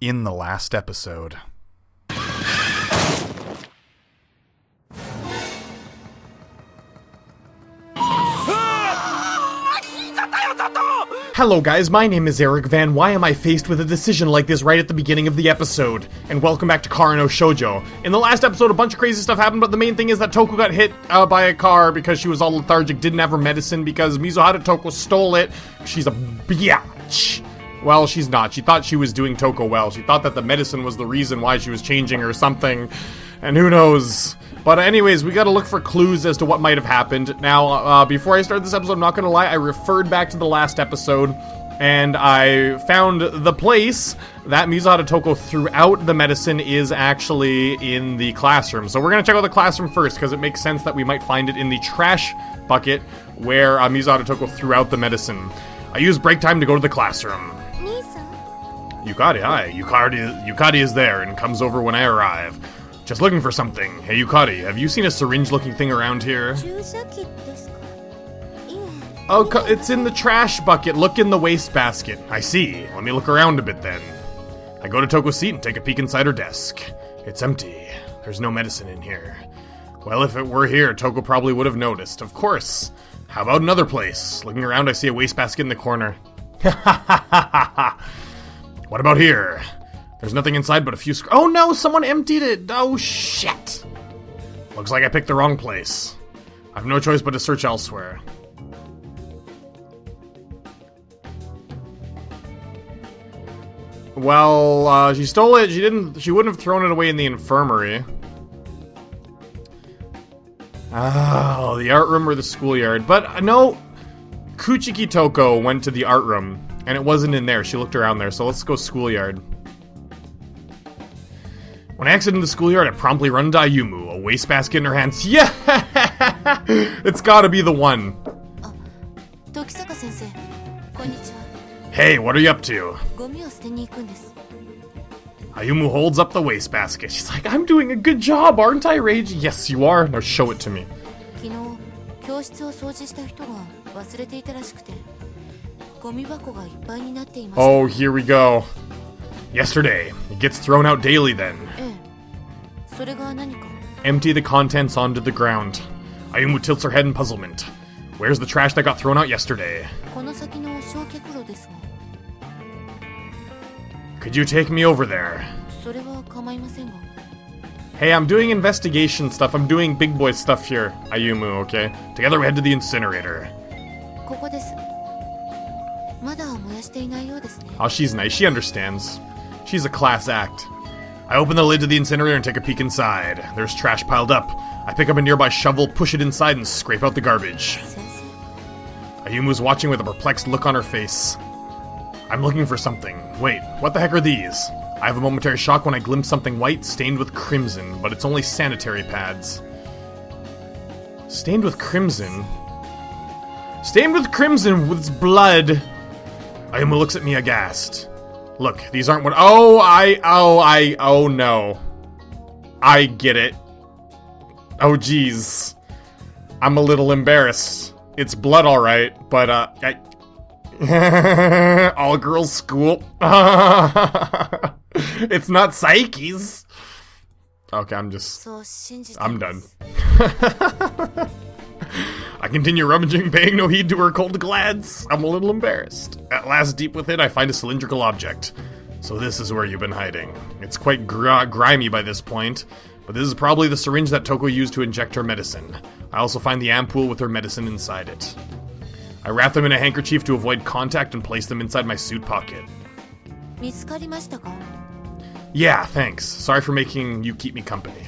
In the last episode. Hello guys, my name is Eric Van. Why am I faced with a decision like this right at the beginning of the episode? And welcome back to Shoujo Shojo. In the last episode, a bunch of crazy stuff happened, but the main thing is that Toko got hit by a car because she was all lethargic, didn't have her medicine because Mizuhara Toko stole it. She's a biatch. Well, she's not. She thought she was doing Toko well. She thought that the medicine was the reason why she was changing or something. And who knows? But anyways, we gotta look for clues as to what might have happened. Now, before I start this episode, I'm not gonna lie, I referred back to the last episode, and I found the place that Mizuhara Toko threw out the medicine is actually in the classroom. So we're gonna check out the classroom first, because it makes sense that we might find it in the trash bucket where Mizuhara Toko threw out the medicine. I use break time to go to the classroom. Yukari, hi. Yukari is there and comes over when I arrive. Just looking for something. Hey Yukari, have you seen a syringe-looking thing around here? Oh, it's in the trash bucket. Look in the wastebasket. I see. Let me look around a bit then. I go to Toko's seat and take a peek inside her desk. It's empty. There's no medicine in here. Well, if it were here, Toko probably would have noticed. Of course. How about another place? Looking around, I see a wastebasket in the corner. Ha ha ha ha ha. What about here? There's nothing inside but a few oh no, someone emptied it! Oh shit! Looks like I picked the wrong place. I've no choice but to search elsewhere. Well, she stole it. She wouldn't have thrown it away in the infirmary. Oh, the art room or the schoolyard. But no, Kuchiki Toko went to the art room. And it wasn't in there. She looked around there, so let's go schoolyard. When I exit into the schoolyard, I promptly run into Ayumu, a wastebasket in her hands. Yeah! It's gotta be the one. Hey, what are you up to? Ayumu holds up the wastebasket. She's like, I'm doing a good job, aren't I, Rage? Yes, you are. Now show it to me. Oh, here we go. Yesterday. It gets thrown out daily then. Empty the contents onto the ground. Ayumu tilts her head in puzzlement. Where's the trash that got thrown out yesterday? Could you take me over there? Hey, I'm doing investigation stuff. I'm doing big boy stuff here, Ayumu, okay? Together we head to the incinerator. Oh, she's nice. She understands. She's a class act. I open the lid to the incinerator and take a peek inside. There's trash piled up. I pick up a nearby shovel, push it inside, and scrape out the garbage. Ayumu's watching with a perplexed look on her face. I'm looking for something. Wait, what the heck are these? I have a momentary shock when I glimpse something white stained with crimson, but it's only sanitary pads. Stained with crimson? Stained with crimson with its blood. Ayumu looks at me aghast. Look, these aren't what- Oh no. I get it. Oh jeez. I'm a little embarrassed. It's blood alright, but all girls school. It's not Psyche's. Okay, I'm done. I continue rummaging, paying no heed to her cold glance. I'm a little embarrassed. At last, deep within, I find a cylindrical object. So this is where you've been hiding. It's quite grimy by this point, but this is probably the syringe that Toko used to inject her medicine. I also find the ampoule with her medicine inside it. I wrap them in a handkerchief to avoid contact and place them inside my suit pocket. Yeah, thanks. Sorry for making you keep me company.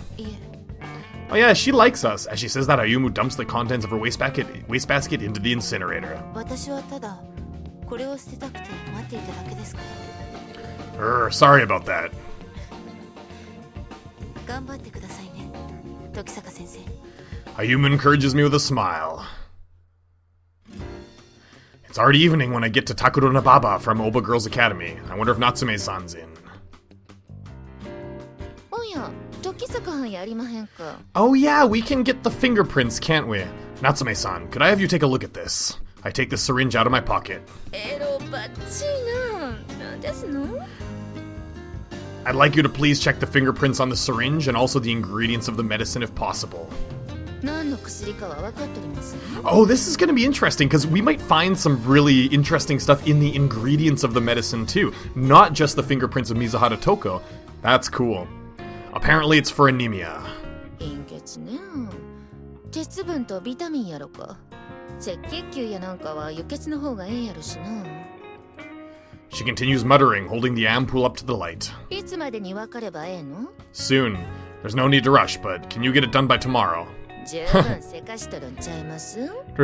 Oh yeah, she likes us. As she says that, Ayumu dumps the contents of her wastebasket into the incinerator. Sorry about that. Ayumu encourages me with a smile. It's already evening when I get to Takuro Nababa from Oba Girls Academy. I wonder if Natsume-san's in. Oh yeah, we can get the fingerprints, can't we? Natsume-san, could I have you take a look at this? I take the syringe out of my pocket. I'd like you to please check the fingerprints on the syringe and also the ingredients of the medicine if possible. Oh, this is going to be interesting because we might find some really interesting stuff in the ingredients of the medicine too. Not just the fingerprints of Mizuhara Toko. That's cool. Apparently it's for anemia. She continues muttering, holding the ampoule up to the light. Soon. There's no need to rush, but can you get it done by tomorrow? There's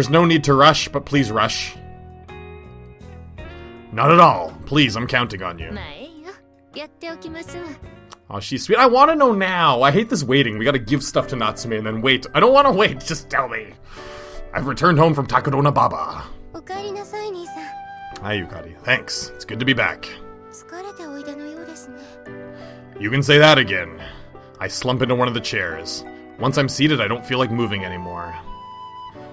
no need to rush, but please rush. Not at all. Please, I'm counting on you. Oh, she's sweet. I want to know now. I hate this waiting. We gotta give stuff to Natsume and then wait. I don't want to wait. Just tell me. I've returned home from Takodona Baba. Hi, Yukari. Thanks. It's good to be back. You can say that again. I slump into one of the chairs. Once I'm seated, I don't feel like moving anymore.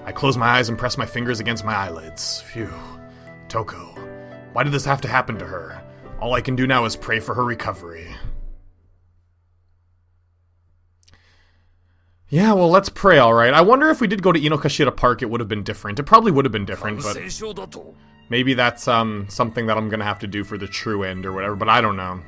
I close my eyes and press my fingers against my eyelids. Phew. Toko. Why did this have to happen to her? All I can do now is pray for her recovery. Yeah, well, let's pray, alright. I wonder if we did go to Inokashira Park, it would have been different. It probably would have been different, but maybe that's something that I'm gonna have to do for the true end or whatever, but I don't know.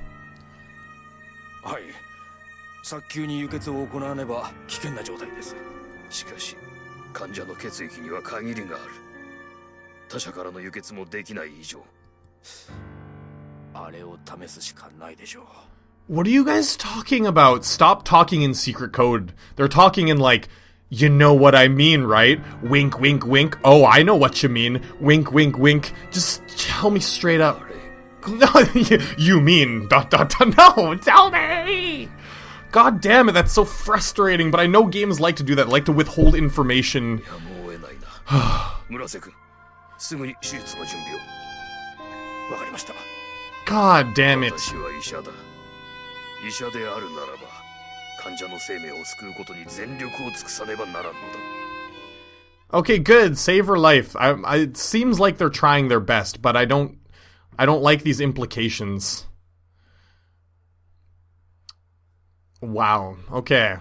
What are you guys talking about? Stop talking in secret code. They're talking in like, you know what I mean, right? Wink, wink, wink. Oh, I know what you mean. Wink, wink, wink. Just tell me straight up. No, you mean, ... No, tell me! God damn it, that's so frustrating, but I know games like to do that, like to withhold information. God damn it. Okay, good. Save her life. It seems like they're trying their best, but I don't like these implications. Wow. Okay.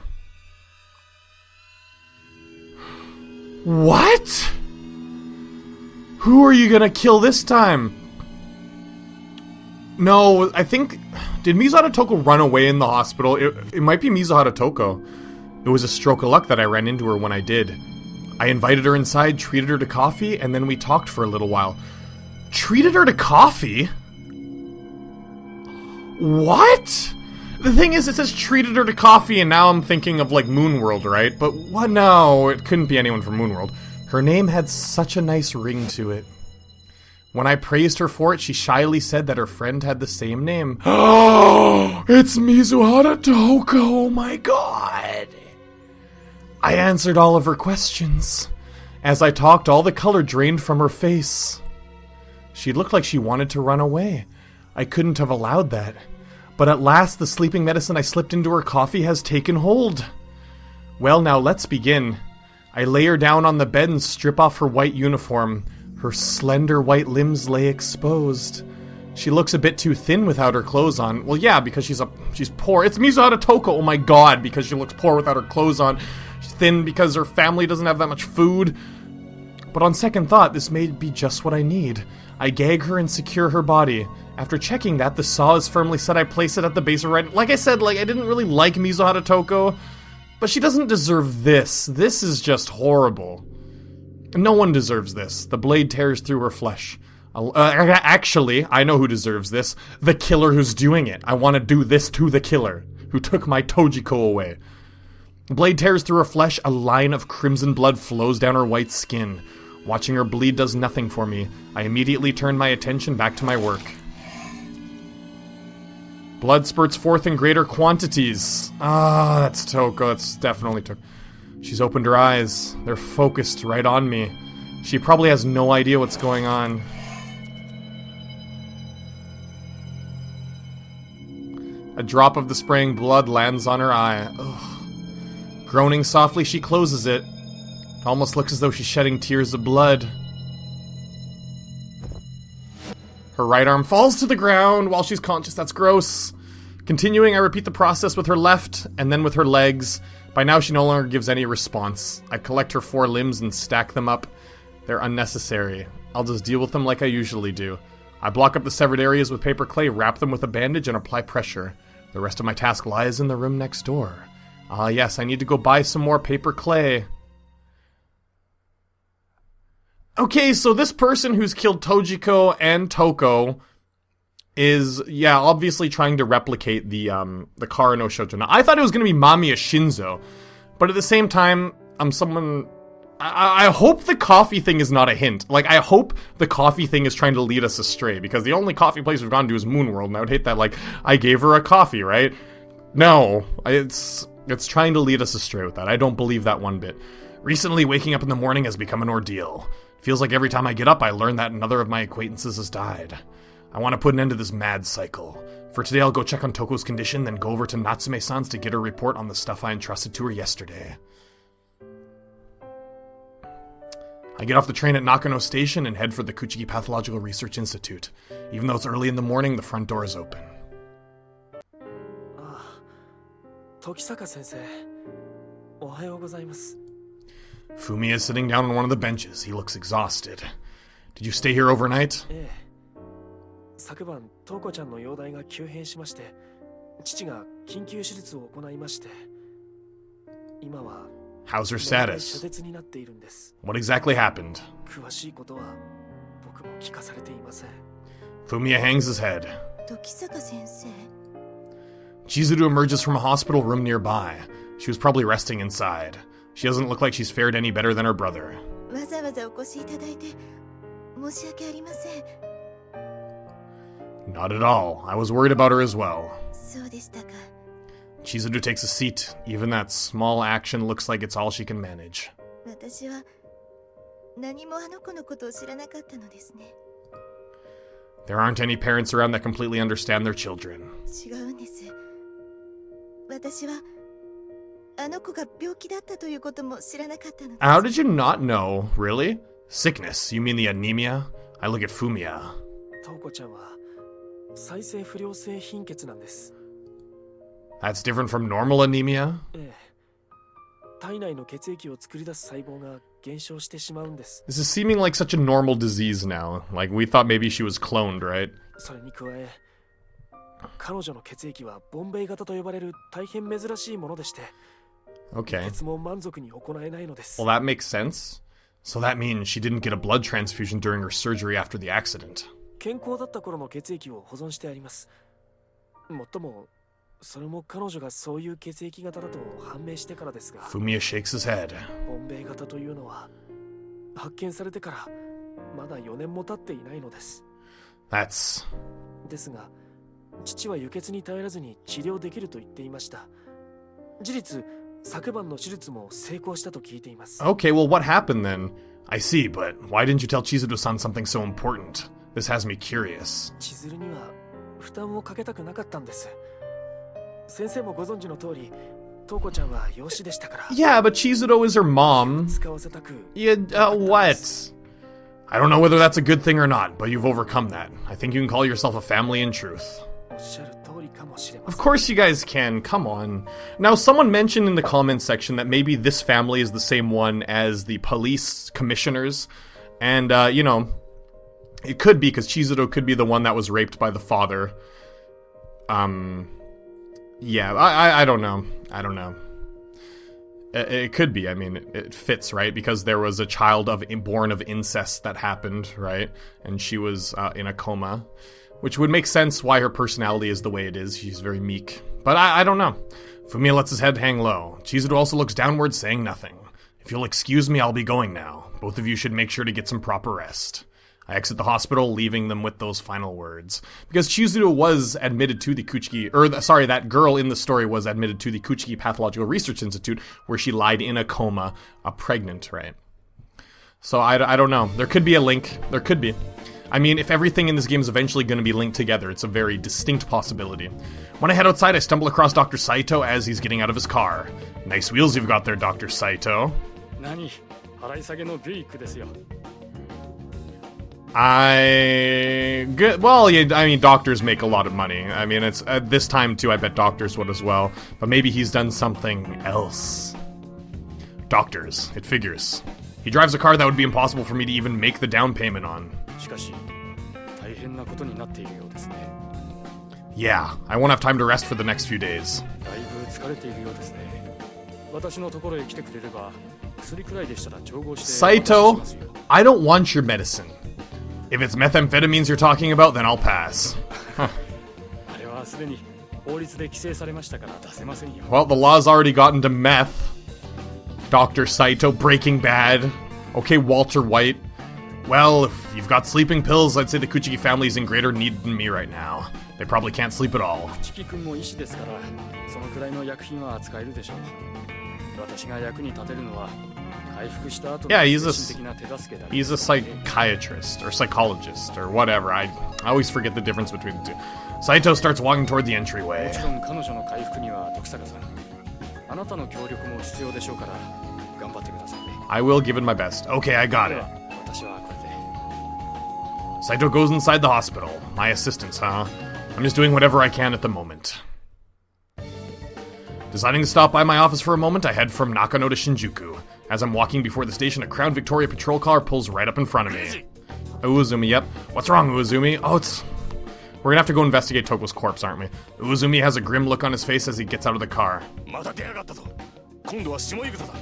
What? Who are you gonna kill this time? No, I think... Did Mizuhara Toko run away in the hospital? It might be Mizuhara Toko. It was a stroke of luck that I ran into her when I did. I invited her inside, treated her to coffee, and then we talked for a little while. Treated her to coffee? What? The thing is, it says treated her to coffee, and now I'm thinking of, like, Moonworld, right? But what? No, it couldn't be anyone from Moonworld. Her name had such a nice ring to it. When I praised her for it, she shyly said that her friend had the same name. Oh, it's Mizuhara Toko, oh my god. I answered all of her questions. As I talked, all the color drained from her face. She looked like she wanted to run away. I couldn't have allowed that. But at last, the sleeping medicine I slipped into her coffee has taken hold. Well, now let's begin. I lay her down on the bed and strip off her white uniform. Her slender white limbs lay exposed. She looks a bit too thin without her clothes on. Well, yeah, because she's poor. It's Mizuhara Toko, oh my god, because she looks poor without her clothes on. She's thin because her family doesn't have that much food. But on second thought, this may be just what I need. I gag her and secure her body. After checking that, the saw is firmly set. I place it at the base of her right. Like I said, I didn't really like Mizuhara Toko, but she doesn't deserve this. This is just horrible. No one deserves this. The blade tears through her flesh. Actually, I know who deserves this. The killer who's doing it. I want to do this to the killer who took my Tojiko away. The blade tears through her flesh. A line of crimson blood flows down her white skin. Watching her bleed does nothing for me. I immediately turn my attention back to my work. Blood spurts forth in greater quantities. Ah, that's Toko. That's definitely Toko. She's opened her eyes. They're focused right on me. She probably has no idea what's going on. A drop of the spraying blood lands on her eye. Ugh. Groaning softly, she closes it. It almost looks as though she's shedding tears of blood. Her right arm falls to the ground while she's conscious. That's gross. Continuing, I repeat the process with her left, and then with her legs. By now, she no longer gives any response. I collect her 4 limbs and stack them up. They're unnecessary. I'll just deal with them like I usually do. I block up the severed areas with paper clay, wrap them with a bandage, and apply pressure. The rest of my task lies in the room next door. Ah, yes, I need to go buy some more paper clay. Okay, so this person who's killed Tojiko and Toko is, yeah, obviously trying to replicate the Kara no Shoujo. Now, I thought it was going to be Mamiya Shinzo, but at the same time, I'm someone... I hope the coffee thing is not a hint. Like, I hope the coffee thing is trying to lead us astray, because the only coffee place we've gone to is Moonworld, and I would hate that, like, I gave her a coffee, right? No, it's trying to lead us astray with that. I don't believe that one bit. Recently, waking up in the morning has become an ordeal. It feels like every time I get up, I learn that another of my acquaintances has died. I want to put an end to this mad cycle. For today, I'll go check on Toko's condition, then go over to Natsume-san's to get her report on the stuff I entrusted to her yesterday. I get off the train at Nakano Station and head for the Kuchiki Pathological Research Institute. Even though it's early in the morning, the front door is open. Tokisaka-sensei, ohayou gozaimasu. Fumiya is sitting down on one of the benches. He looks exhausted. Did you stay here overnight? 昨晩、Toko-chanの容体が急変しまして、父が緊急手術を行いまして、今は How's her status? 遮絶になっているんです。 What exactly happened? 詳しいことは僕も聞かされていません。 Fumiya hangs his head. Tokisaka-sensei. Chizuru emerges from a hospital room nearby. She was probably resting inside. She doesn't look like she's fared any better than her brother. わざわざお越しいただいて申し訳ありません。 Not at all. I was worried about her as well. そうでしたか。 Chizuru takes a seat. Even that small action looks like it's all she can manage. 私は何もあの子のことを知らなかったのですね。 There aren't any parents around that completely understand their children. 違うんです。私はあの子が病気だったということも知らなかったのです。 How did you not know? Really? Sickness? You mean the anemia? I look at Fumiya. Toko-chan は再生不良性貧血なんです。 That's different from normal anemia? 体内の血液を作り出す細胞が減少してしまうんです。 This is seeming like such a normal disease now. Like, we thought maybe she was cloned, right? それに加え、彼女の血液はボンベイ型と呼ばれる大変珍しいものでして、 Okay. 血も満足に行えないのです。 Well, that makes sense. So that means she didn't get a blood transfusion during her surgery after the accident. 健康だった頃の血液を保存してあります。もっとも、それも彼女がそういう血液型だと判明してからですが、 Fumiya shakes his head. ボンベイ型というのは発見されてからまだ4年も経っていないのです。 That's... ですが、父は輸血に頼らずに治療できると言っていました。事実、昨晩の手術も成功したと聞いています。 Okay, well, what happened then? I see, but why didn't you tell Chizuru-san something so important? This has me curious. 千鶴には負担をかけたくなかったんです。先生もご存知の通り、Toko-chanは養子でしたから。 Yeah, but Chizuru is her mom. 使わせたく。 What? I don't know whether that's a good thing or not, but you've overcome that. I think you can call yourself a family in truth. おっしゃる通りかもしれません。 Of course you guys can, come on. Now, someone mentioned in the comments section that maybe this family is the same one as the police commissioners. And, you know, it could be, because Chizuru could be the one that was raped by the father. Yeah, I don't know. I don't know. It could be. I mean, it fits, right? Because there was a child born of incest that happened, right? And she was in a coma, which would make sense why her personality is the way it is. She's very meek. But I don't know. Fumiya lets his head hang low. Chizuru also looks downward, saying nothing. If you'll excuse me, I'll be going now. Both of you should make sure to get some proper rest. I exit the hospital, leaving them with those final words. Because Chizuru was admitted to the Kuchiki, that girl in the story was admitted to the Kuchiki Pathological Research Institute, where she lied in a coma, pregnant, right? So I don't know. There could be a link. There could be. I mean, if everything in this game is eventually going to be linked together, it's a very distinct possibility. When I head outside, I stumble across Dr. Saito as he's getting out of his car. Nice wheels you've got there, Dr. Saito. 何払い下げのビュイックですよ。Well, yeah, I mean, doctors make a lot of money. I mean, it's this time too, I bet doctors would as well. But maybe he's done something else. Doctors, it figures. He drives a car that would be impossible for me to even make the down payment on. しかし、大変なことになっているようですね。Yeah, I won't have time to rest for the next few days. だいぶ疲れているようですね。私のところへ来てくれれば、薬くらいでしたら調合して。Saito, I don't want your medicine. If it's methamphetamines you're talking about, then I'll pass. あれはすでに法律で規制されましたから出せませんよ。Well, the law's already gotten to meth. Dr. Saito, Breaking Bad. Okay, Walter White. Well, if you've got sleeping pills, I'd say the Kuchiki family's in greater need than me right now. They probably can't sleep at all. チキ君も医師ですから、そのくらいの薬品は扱えるでしょう。私が役に立てるのは回復した後の Yeah, 精神的な手助けだけ。he's a psychiatrist or psychologist or whatever. I always forget the difference between the two. Saito starts walking toward the も entryway. ちろん彼女の回復には徳坂さん、あなたの協力も必要でしょうから頑張ってくださいね。I will give it my best. Okay, I got で it. は私はこれで。Saito goes inside the hospital. My assistance, huh? I'm just doing whatever I can at the moment. Deciding to stop by my office for a moment, I head from Nakano to Shinjuku. As I'm walking before the station, a Crown Victoria patrol car pulls right up in front of me. Uezumi, yep. What's wrong, Uezumi? Oh, it's... We're gonna have to go investigate Toko's corpse, aren't we? Uezumi has a grim look on his face as he gets out of the car. また出やがったぞ。今度は下井草だ。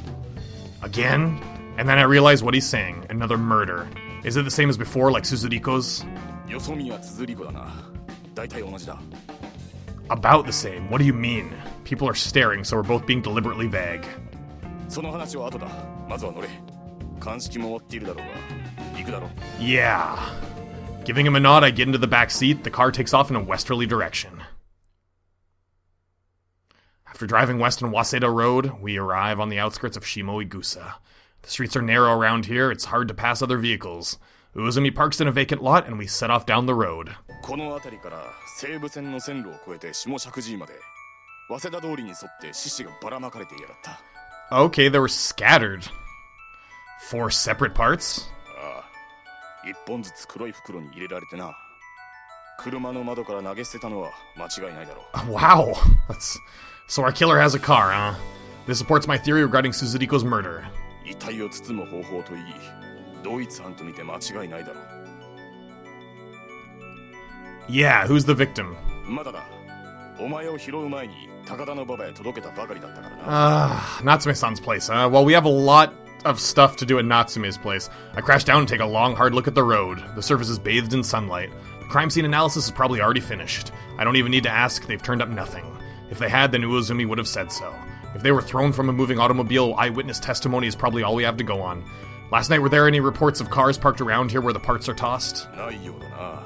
Again? And then I realize what he's saying. Another murder. Is it the same as before, like Suzuriko's? よそ見は綴り子だな。大体同じだ。 About the same. What do you mean? People are staring, so we're both being deliberately vague. その話は後だ。まずは乗れ。鑑識も終わっているだろうが。行くだろう。 Yeah. Giving him a nod, I get into the back seat. The car takes off in a westerly direction. After driving west on Waseda Road, we arrive on the outskirts of Shimoigusa. The streets are narrow around here. It's hard to pass other vehicles. Uezumi parks in a vacant lot, and we set off down the road. この辺りから西武線の線路を越えて下石神井まで早稲田通りに沿って獅子がばらまかれていやがった。 Okay, they were scattered. 4 separate parts? ああ、一本ずつ黒い袋に入れられてな。車の窓から投げ捨てたのは間違いないだろう。 Wow. So our killer has a car, huh? This supports my theory regarding Suzuriko's murder. 遺体を包む方法といい、同一犯と見て間違いないだろう。 Yeah, who's the victim? まだだ。お前を拾う前に高田の馬場へ届けたばかりだったからな。Natsume-san's place, huh? Well, we have a lot of stuff to do at Natsume's place. I crash down and take a long, hard look at the road. The surface is bathed in sunlight. The crime scene analysis is probably already finished. I don't even need to ask, they've turned up nothing. If they had, then Uezumi would have said so. If they were thrown from a moving automobile, eyewitness testimony is probably all we have to go on. Last night, were there any reports of cars parked around here where the parts are tossed? ないようだな。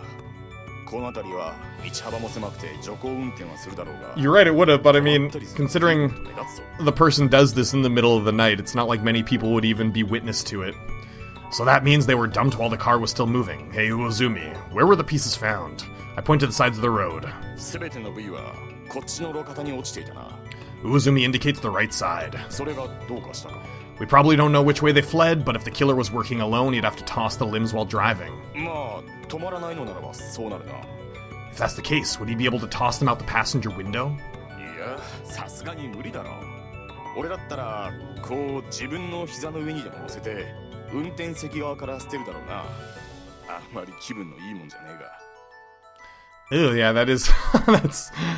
この辺りは道幅も狭くて徐行運転はするだろうが。 You're right, it would have, but I mean, considering the person does this in the middle of the night, it's not like many people would even be witness to it. So that means they were dumped while the car was still moving. Hey, Uezumi, where were the pieces found? I point to the sides of the road. すべての部位はこっちの路肩に落ちていたな。 Uezumi indicates the right side. それがどうかしたか。 We probably don't know which way they fled, but if the killer was working alone, he'd have to toss the limbs while driving. まあ止まらないのならばそうなるな。 If that's the case, would he be able to toss them out the passenger window? いや、さすがに無理だろう。俺だったらこう自分の膝の上にでも乗せて運転席側から捨てるだろうな。あんまり気分のいいもんじゃねえが。 Ew, yeah, that is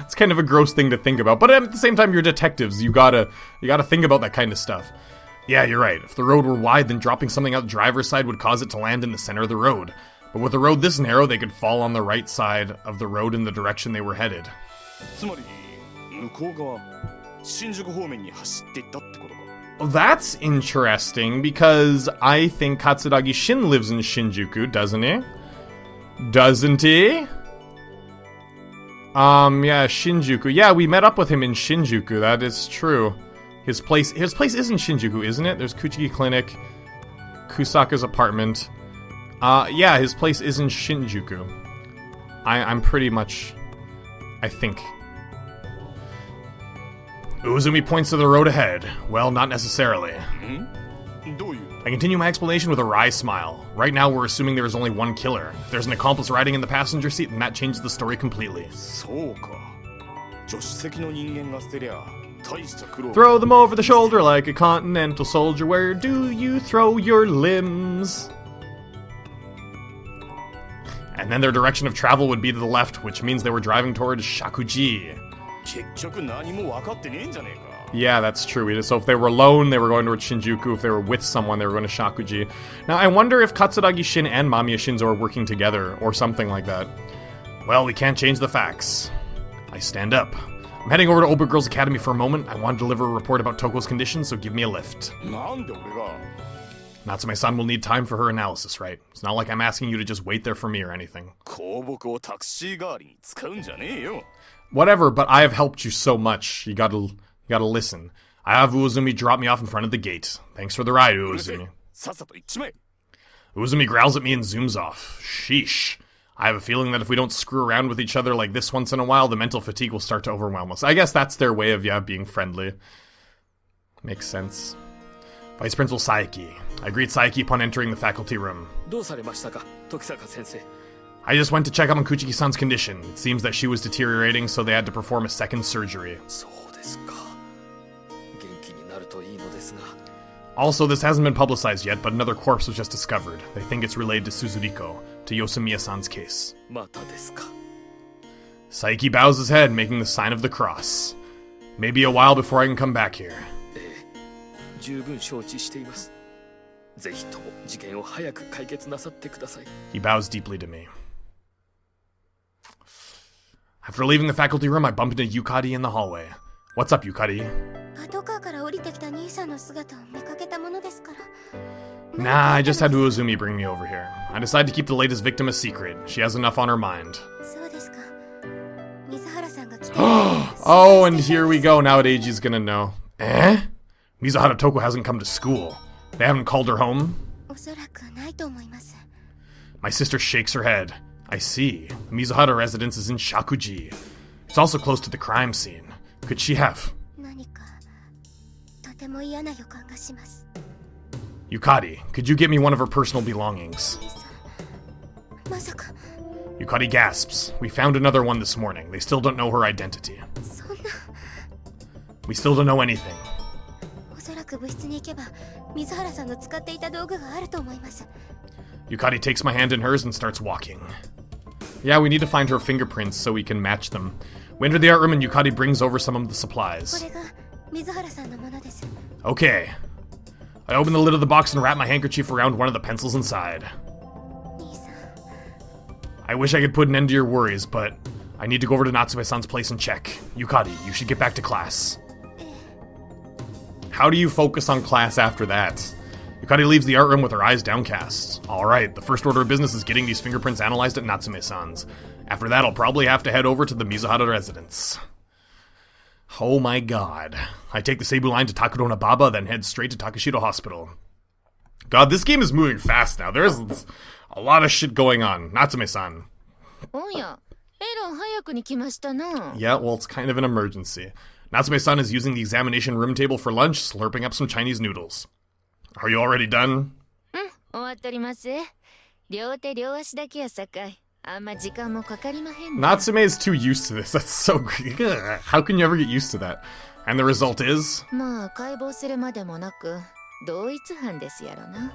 it's kind of a gross thing to think about. But at the same time, you're detectives. You gotta think about that kind of stuff. Yeah, you're right. If the road were wide, then dropping something out the driver's side would cause it to land in the center of the road. But with the road this narrow, they could fall on the right side of the road in the direction they were headed. つまり向こう側、新宿方面に走っていったってことか。 Well, that's interesting because I think Katsuragi Shin lives in Shinjuku, doesn't he? Doesn't he? Yeah, Shinjuku. Yeah, we met up with him in Shinjuku. That is true. His place is in Shinjuku, isn't it? There's Kuchiki Clinic, Kusaka's apartment. Yeah, his place is in Shinjuku. I'm pretty much, I think. Uezumi points to the road ahead. Well, not necessarily. どういう I continue my explanation with a wry smile. Right now, we're assuming there is only one killer. If there's an accomplice riding in the passenger seat, then that changes the story completely. そうか助手席の人間が捨てりゃ大した苦労 Throw them over the shoulder like a continental soldier. Where do you throw your limbs? And then their direction of travel would be to the left, which means they were driving toward Shakuji. 結局何も分かってねえんじゃねえか Yeah, that's true. So if they were alone, they were going towards Shinjuku. If they were with someone, they were going to Shakuji. Now, I wonder if Katsuragi Shin and Mamiya Shinzo are working together, or something like that. Well, we can't change the facts. I stand up. I'm heading over to Oba Girls Academy for a moment. I want to deliver a report about Toko's condition, so give me a lift. なんで俺が Natsume-san will need time for her analysis, right? It's not like I'm asking you to just wait there for me or anything. 公木をタクシー代わりに使うんじゃねえよ Whatever, but I have helped you so much. You gotta listen. I have Uozumi drop me off in front of the gate. Thanks for the ride, うるせえ Uozumi. さっさと行っちまえ Uozumi growls at me and zooms off. Sheesh. I have a feeling that if we don't screw around with each other like this once in a while, the mental fatigue will start to overwhelm us. I guess that's their way of, being friendly. Makes sense. Vice Principal Saiki. I greet Saiki upon entering the faculty room. どうされましたか、時坂先生。 I just went to check on Kuchiki-san's condition. It seems that she was deteriorating, so they had to perform a second surgery. そうですか。元気になるといいのですが。 Also, this hasn't been publicized yet, but another corpse was just discovered. They think it's related to Suzuriko, to Yosumiya-san's case. またですか。 Saiki bows his head, making the sign of the cross. Maybe a while before I can come back here. 十分承知しています。ぜひとも事件を早く解決なさってください。 He bows deeply to me. After leaving the faculty room, I bump into Yukari in the hallway. What's up, Yukari? パトカーから降りてきた兄さんの姿を見かけたものですから。 Nah, I just had Uozumi bring me over here. I decided to keep the latest victim a secret. She has enough on her mind. そうですか。水原さんが来て。Oh, and here we go. Now Eiji's gonna know. Eh? Mizuhara Toko hasn't come to school. They haven't called her home? おそらくないと思います。 My sister shakes her head. I see. The Mizuhara residence is in Shakuji. It's also close to the crime scene. Could she have? 何かとても嫌な予感がします。 Yukari, could you get me one of her personal belongings? 兄さん、まさか Yukari gasps. We found another one this morning. They still don't know her identity. そんな。 We still don't know anything. おそらく部室に行けば水原さんの使っていた道具があると思います。 Yukari takes my hand in hers and starts walking. Yeah, we need to find her fingerprints so we can match them. We enter the art room and Yukari brings over some of the こ supplies. れが水原さんのものです。 Okay. I open the lid of the box and wrap my handkerchief around one of the pencils inside. 兄さん、 I wish I could put an end to your worries, but I need to go over to Natsume-san's place and check. Yukari, you should get back to class. How do you focus on class after that? Yukari leaves the art room with her eyes downcast. Alright, the first order of business is getting these fingerprints analyzed at Natsume-san's. After that, I'll probably have to head over to the Mizuhara residence. Oh my god. I take the Seibu line to Takurona Baba, then head straight to Takashiro Hospital. God, this game is moving fast now. There's a lot of shit going on. Natsume-san. おや、えらい早くに来ましたな。 Yeah, well, it's kind of an emergency. Natsume-san is using the examination room table for lunch, slurping up some Chinese noodles. Are you already done? 終わっとります。両手両足だけやさかい。あんま時間もかかりまへんな。 Natsume is too used to this. That's so great. How can you ever get used to that? And the result is? まあ解剖するまでもなく同一犯ですやろな。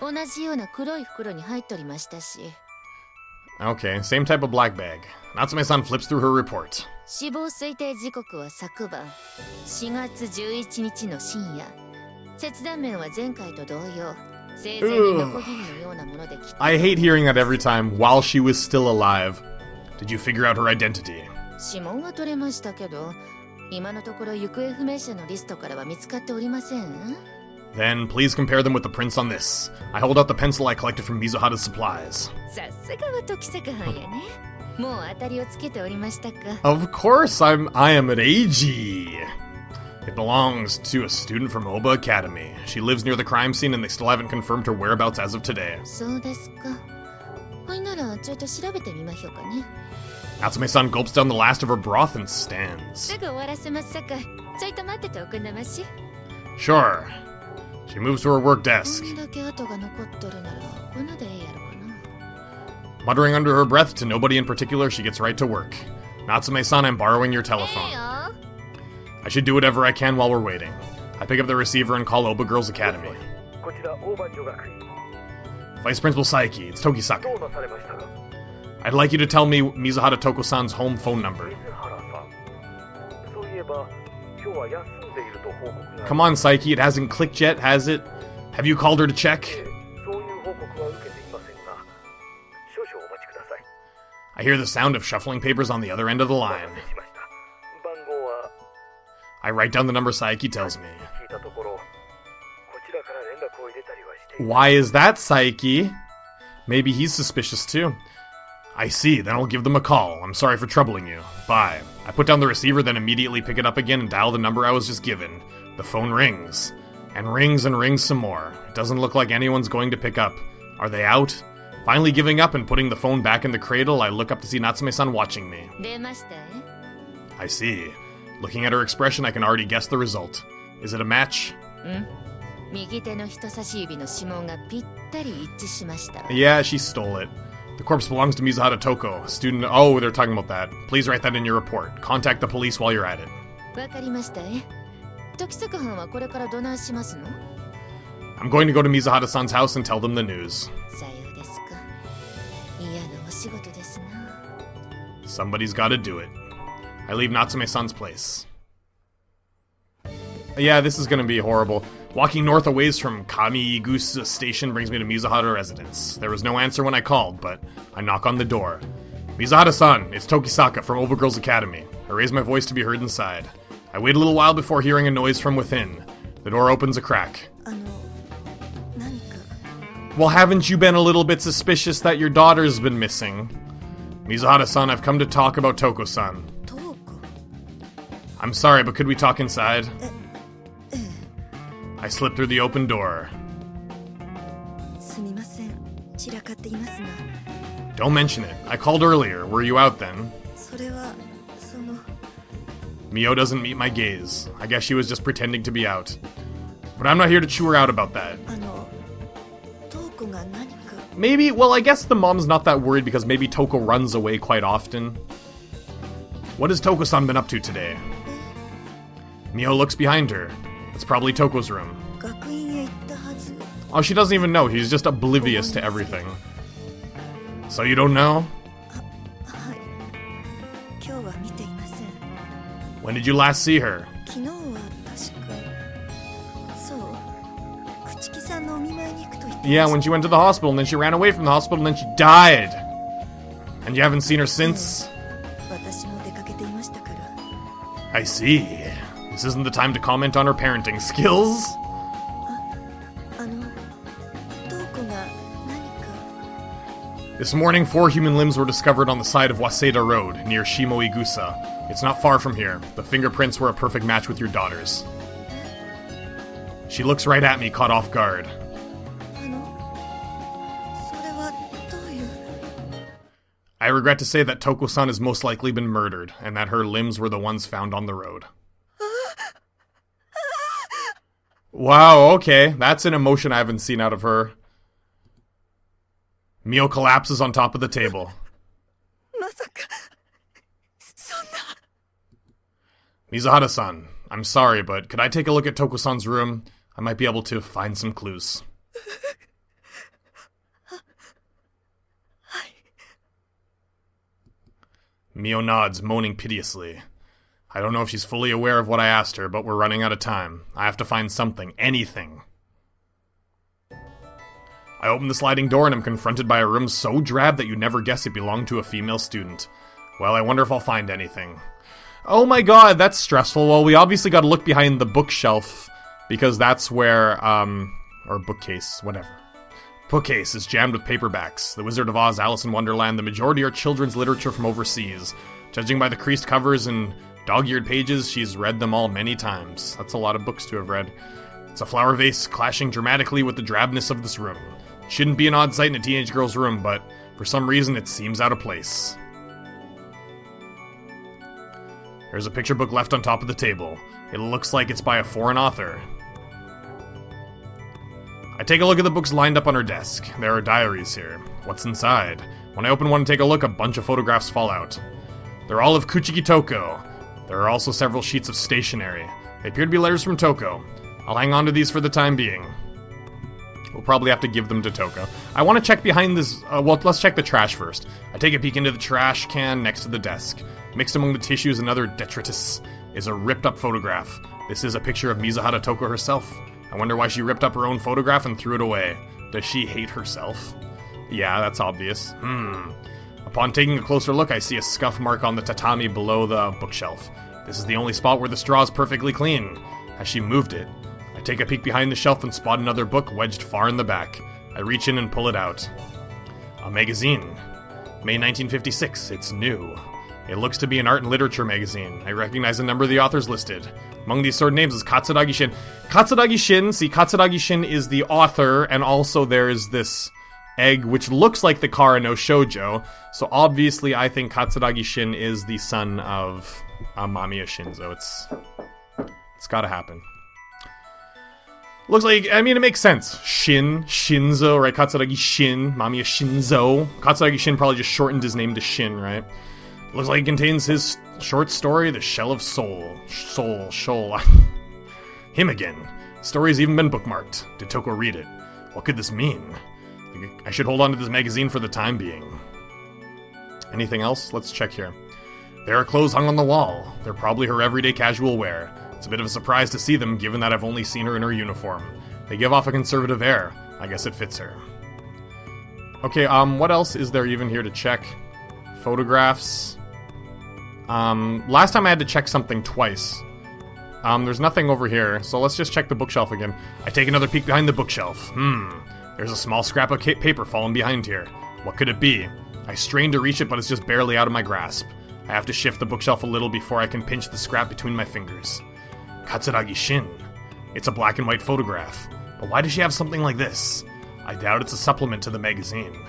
同じような黒い袋に入っとりましたし。 Okay, same type of black bag. Natsume-san flips through her report. 死亡推定時刻は昨晩4月11日の深夜。切断面は前回と同様。生前にノコギリのようなもので切った。 I hate hearing that every time while she was still alive. Did you figure out her identity? 指紋は取れましたけど、今のところ行方不明者のリストからは見つかっておりません。 Then please compare them with the prints on this. I hold out the pencil I collected from Mizuhara's supplies. さすがは時坂藩やね。もう当たりをつけておりましたか。 Of course, I am at Eiji. It belongs to a student from Oba Academy. She lives near the crime scene and they still haven't confirmed her whereabouts as of today. そうですか。ほいならちょっと調べてみましょうかね。 Natsume-san gulps down the last of her broth and stands. すぐ終わらせますさかい。ちょいと待ってておくんなまし。 Sure. She moves to her work desk. こんだけ跡が残っとるならこんなでええやろかな。 Muttering under her breath to nobody in particular, she gets right to work. Natsume-san, I'm borrowing your telephone. ええよ。 I should do whatever I can while we're waiting. I pick up the receiver and call Oba Girls Academy. こちら大番女学院 Vice Principal Saiki, it's Tokisaka. どうなされましたか I'd like you to tell me Mizuhara Toko-san's home phone number. 水原さんそういえば今日は休んでいると報告が Come on, Saiki, it hasn't clicked yet, has it? Have you called her to check? そういう報告は受けていませんが少々お待ちください I hear the sound of shuffling papers on the other end of the お line. 待たせしました番号は I write down the number Saiki tells me. 聞いたところこちらから連絡を入れたりはしてい Why is that, Saiki? Maybe he's suspicious too. I see, then I'll give them a call. I'm sorry for troubling you. Bye. I put down the receiver, then immediately pick it up again and dial the number I was just given. The phone rings. And rings some more. It doesn't look like anyone's going to pick up. Are they out? Finally giving up and putting the phone back in the cradle, I look up to see Natsume-san watching me. 出ましたえ。 I see. Looking at her expression, I can already guess the result. Is it a match? 右手の人差し指の指紋がぴったり一致しました。 Yeah, she stole it. The corpse belongs to Mizuhara Toko, a student. Oh, they're talking about that. Please write that in your report. Contact the police while you're at it. わかりましたえ。時坂藩はこれからどないしますの？ I'm going to go to Mizuhara-san's house and tell them the news. さようですか。嫌なお仕事ですな。 Somebody's gotta do it. I leave Natsume-san's place. Yeah, this is gonna be horrible. Walking north a ways from Kami-Igusa Station brings me to Mizuhara residence. There was no answer when I called, but I knock on the door. Mizuhara-san, it's Tokisaka from Oba Girls Academy. I raise my voice to be heard inside. I wait a little while before hearing a noise from within. The door opens a crack. 何か Well, haven't you been a little bit suspicious that your daughter's been missing? Mizuhara-san, I've come to talk about Toko-san. トウコ I'm sorry, but could we talk inside? え I slip through the open door. すみません散らかっていますが Don't mention it. I called earlier. Were you out then? それはその Mio doesn't meet my gaze. I guess she was just pretending to be out. But I'm not here to chew her out about that. トウコが何か Maybe, well, I guess the mom's not that worried because maybe Toko runs away quite often. What has Toko-san been up to today? Mio looks behind her. It's probably Toko's room. 学院へ行ったはず Oh, she doesn't even know. He's just oblivious to everything. So you don't know? はい今日は見ていません When did you last see her? 昨日は確かそう朽木さんのお見舞いに行くと言って Yeah, when she went to the hospital and then she ran away from the hospital and then she died. And you haven't seen her since? 私も出かけていましたから I see. This isn't the time to comment on her parenting skills. トウコが何か This morning, 4 human limbs were discovered on the side of Waseda Road, near Shimo-Igusa. It's not far from here. The fingerprints were a perfect match with your daughter's. She looks right at me, caught off guard. それはどういう I regret to say that Toko-san has most likely been murdered, and that her limbs were the ones found on the road. Wow, okay. That's an emotion I haven't seen out of her. Mio collapses on top of the table. まさかそんな Mizuhara-san, I'm sorry, but could I take a look at Toko-san's room? I might be able to find some clues. Mio nods, moaning piteously. I don't know if she's fully aware of what I asked her, but we're running out of time. I have to find something, anything. I open the sliding door and am confronted by a room so drab that you never guess it belonged to a female student. Well, I wonder if I'll find anything. Oh my god, that's stressful. Well, we obviously gotta look behind the bookshelf, because that's where, or bookcase, whatever. Bookcase is jammed with paperbacks. The Wizard of Oz, Alice in Wonderland, the majority are children's literature from overseas. Judging by the creased covers and dog-eared pages, she's read them all many times. That's a lot of books to have read. It's a flower vase clashing dramatically with the drabness of this room. It shouldn't be an odd sight in a teenage girl's room, but for some reason it seems out of place. There's a picture book left on top of the table. It looks like it's by a foreign author. I take a look at the books lined up on her desk. There are diaries here. What's inside? When I open one and take a look, a bunch of photographs fall out. They're all of Kuchiki Toko. There are also several sheets of stationery. They appear to be letters from Toko. I'll hang on to these for the time being. We'll probably have to give them to Toko. I want to check behind this... well, let's check the trash first. I take a peek into the trash can next to the desk. Mixed among the tissues and other detritus is a ripped-up photograph. This is a picture of Mizuhara Toko herself. I wonder why she ripped up her own photograph and threw it away. Does she hate herself? Yeah, that's obvious. Upon taking a closer look, I see a scuff mark on the tatami below the bookshelf. This is the only spot where the straw is perfectly clean. Has she moved it? I take a peek behind the shelf and spot another book wedged far in the back. I reach in and pull it out. A magazine. May 1956. It's new. It looks to be an art and literature magazine. I recognize a number of the authors listed. Among these sword names is Katsuragi Shin. Katsuragi Shin, see, Katsuragi Shin is the author, and also there is this egg which looks like the Kara no Shoujo. So obviously I think Katsuragi Shin is the son of Mamiya Shinzo. It's gotta happen. Looks like, I mean, it makes sense. Shinzo, right? Katsuragi Shin, Mamiya Shinzo. Katsuragi Shin probably just shortened his name to Shin, right? Looks like it contains his short story, The Shell of Soul. Shoal. Him again. Story's even been bookmarked. Did Toko read it? What could this mean? I should hold on to this magazine for the time being. Anything else? Let's check here. There are clothes hung on the wall. They're probably her everyday casual wear. It's a bit of a surprise to see them, given that I've only seen her in her uniform. They give off a conservative air. I guess it fits her. Okay, what else is there even here to check? Photographs. Last time I had to check something twice. There's nothing over here, so let's just check the bookshelf again. I take another peek behind the bookshelf. There's a small scrap of paper fallen behind here. What could it be? I strain to reach it, but it's just barely out of my grasp. I have to shift the bookshelf a little before I can pinch the scrap between my fingers. Katsuragi Shin. It's a black and white photograph. But why does she have something like this? I doubt it's a supplement to the magazine.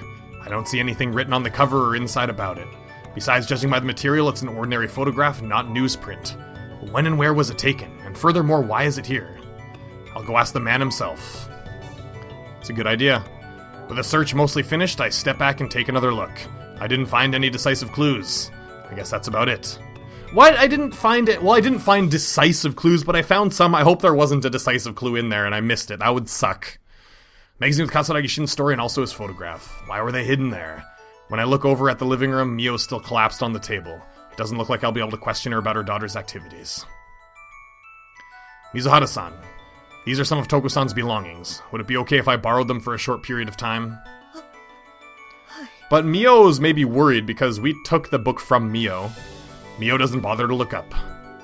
I don't see anything written on the cover or inside about it. Besides, judging by the material, it's an ordinary photograph, not newsprint. When and where was it taken? And furthermore, why is it here? I'll go ask the man himself. It's a good idea. With the search mostly finished, I step back and take another look. I didn't find any decisive clues. I guess that's about it. What? I didn't find it. Well, I didn't find decisive clues, but I found some. I hope there wasn't a decisive clue in there and I missed it. That would suck. Magazine with Katsuragi Shin's story and also his photograph. Why were they hidden there? When I look over at the living room, Mio's still collapsed on the table. It doesn't look like I'll be able to question her about her daughter's activities. Mizuhara-san, these are some of Toko-san's belongings. Would it be okay if I borrowed them for a short period of time? But Mio's maybe worried because we took the book from Mio. Mio doesn't bother to look up.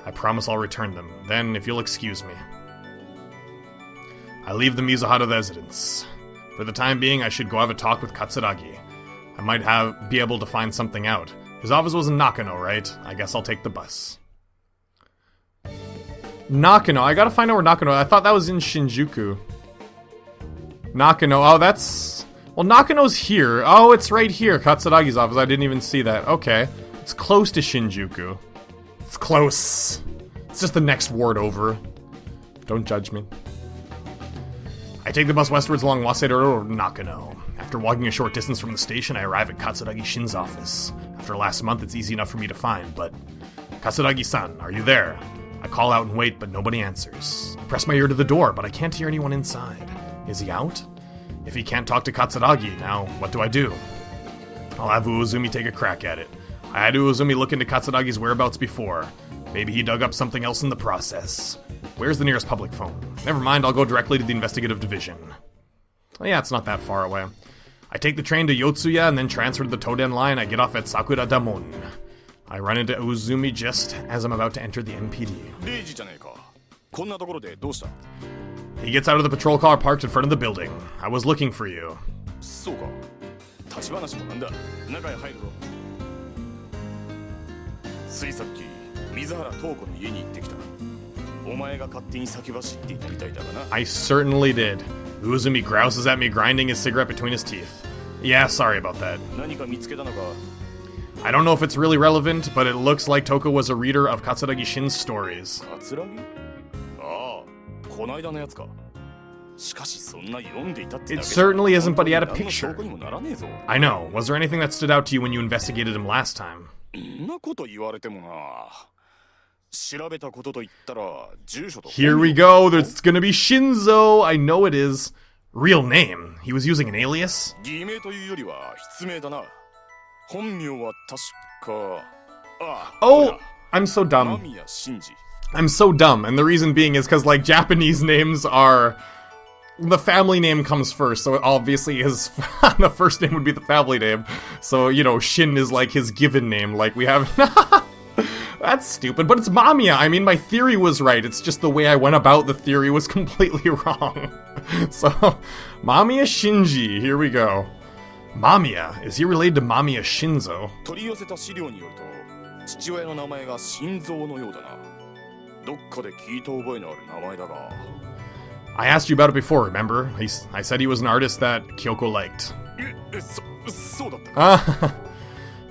I promise I'll return them. Then, if you'll excuse me. I leave the Mizuhara residence. For the time being, I should go have a talk with Katsuragi. I might be able to find something out. His office was in Nakano, right? I guess I'll take the bus. Nakano. I gotta find out where Nakano is. I thought that was in Shinjuku. Nakano. Oh, that's... Well, Nakano's here. Oh, it's right here. Katsuragi's office. I didn't even see that. Okay. It's close to Shinjuku. It's close. It's just the next ward over. Don't judge me. I take the bus westwards along Waseda Road to Nakano. After walking a short distance from the station, I arrive at Katsuragi Shin's office. After last month, it's easy enough for me to find, but... Katsuragi-san, are you there? I call out and wait, but nobody answers. I press my ear to the door, but I can't hear anyone inside. Is he out? If he can't talk to Katsuragi, now what do I do? I'll have Uozumi take a crack at it. I had Uozumi look into Katsuragi's whereabouts before. Maybe he dug up something else in the process. Where's the nearest public phone? Never mind, I'll go directly to the investigative division. Oh yeah, it's not that far away. I take the train to Yotsuya and then transfer to the Toden line. I get off at Sakura Damon. I run into Uozumi just as I'm about to enter the NPD. He gets out of the patrol car parked in front of the building. I was looking for you. I certainly did. Uozumi grouses at me, grinding his cigarette between his teeth. Yeah, sorry about that. I don't know if it's really relevant, but it looks like Toko was a reader of Katsuragi Shin's stories. It certainly isn't, but he had a picture. I know. Was there anything that stood out to you when you investigated him last time? Here we go. There's gonna be Shinzo. I know it is. Real name. He was using an alias? Oh, I'm so dumb. I'm so dumb, and the reason being is because, like, Japanese names are... The family name comes first, so obviously his... the first name would be the family name. So, you know, Shin is, like, his given name. Like, we have... That's stupid, but it's Mamiya. I mean, my theory was right. It's just the way I went about the theory was completely wrong. So, Mamiya Shinji. Here we go. Mamiya. Is he related to Mamiya Shinzo? I asked you about it before, remember? I said he was an artist that Kyoko liked.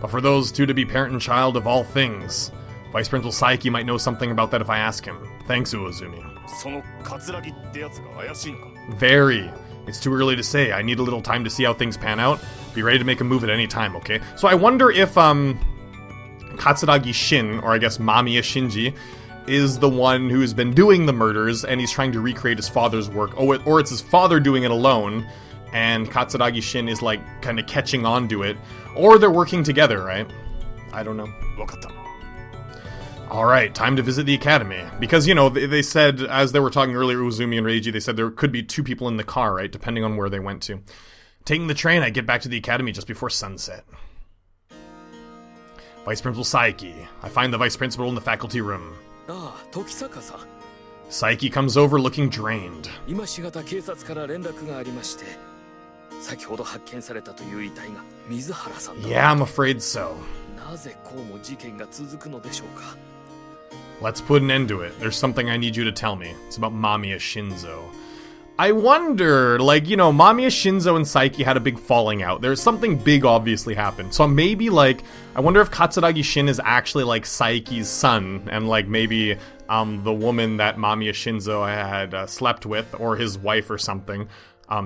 But for those two to be parent and child of all things, Vice Principal Saiki might know something about that if I ask him. Thanks, Uozumi. Very. It's too early to say. I need a little time to see how things pan out. Be ready to make a move at any time, okay? So I wonder if, Katsuragi Shin, or I guess Mamiya Shinji, is the one who's been doing the murders, and he's trying to recreate his father's work. Or it's his father doing it alone, and Katsuragi Shin is, like, kind of catching on to it. Or they're working together, right? I don't know. Alright, time to visit the academy. Because, you know, they said, as they were talking earlier, Uzumi and Reiji, they said there could be two people in the car, right? Depending on where they went to. Taking the train, I get back to the academy just before sunset. Vice Principal Saiki. I find the Vice Principal in the faculty room. Saiki comes over looking drained. Yeah, I'm afraid so. Let's put an end to it. There's something I need you to tell me. It's about Mamiya Shinzo. I wonder, like, you know, Mamiya Shinzo and Saiki had a big falling out. There's something big obviously happened. So maybe, like, I wonder if Katsuragi Shin is actually, like, Saiki's son. And, like, maybe the woman that Mamiya Shinzo had slept with, or his wife or something,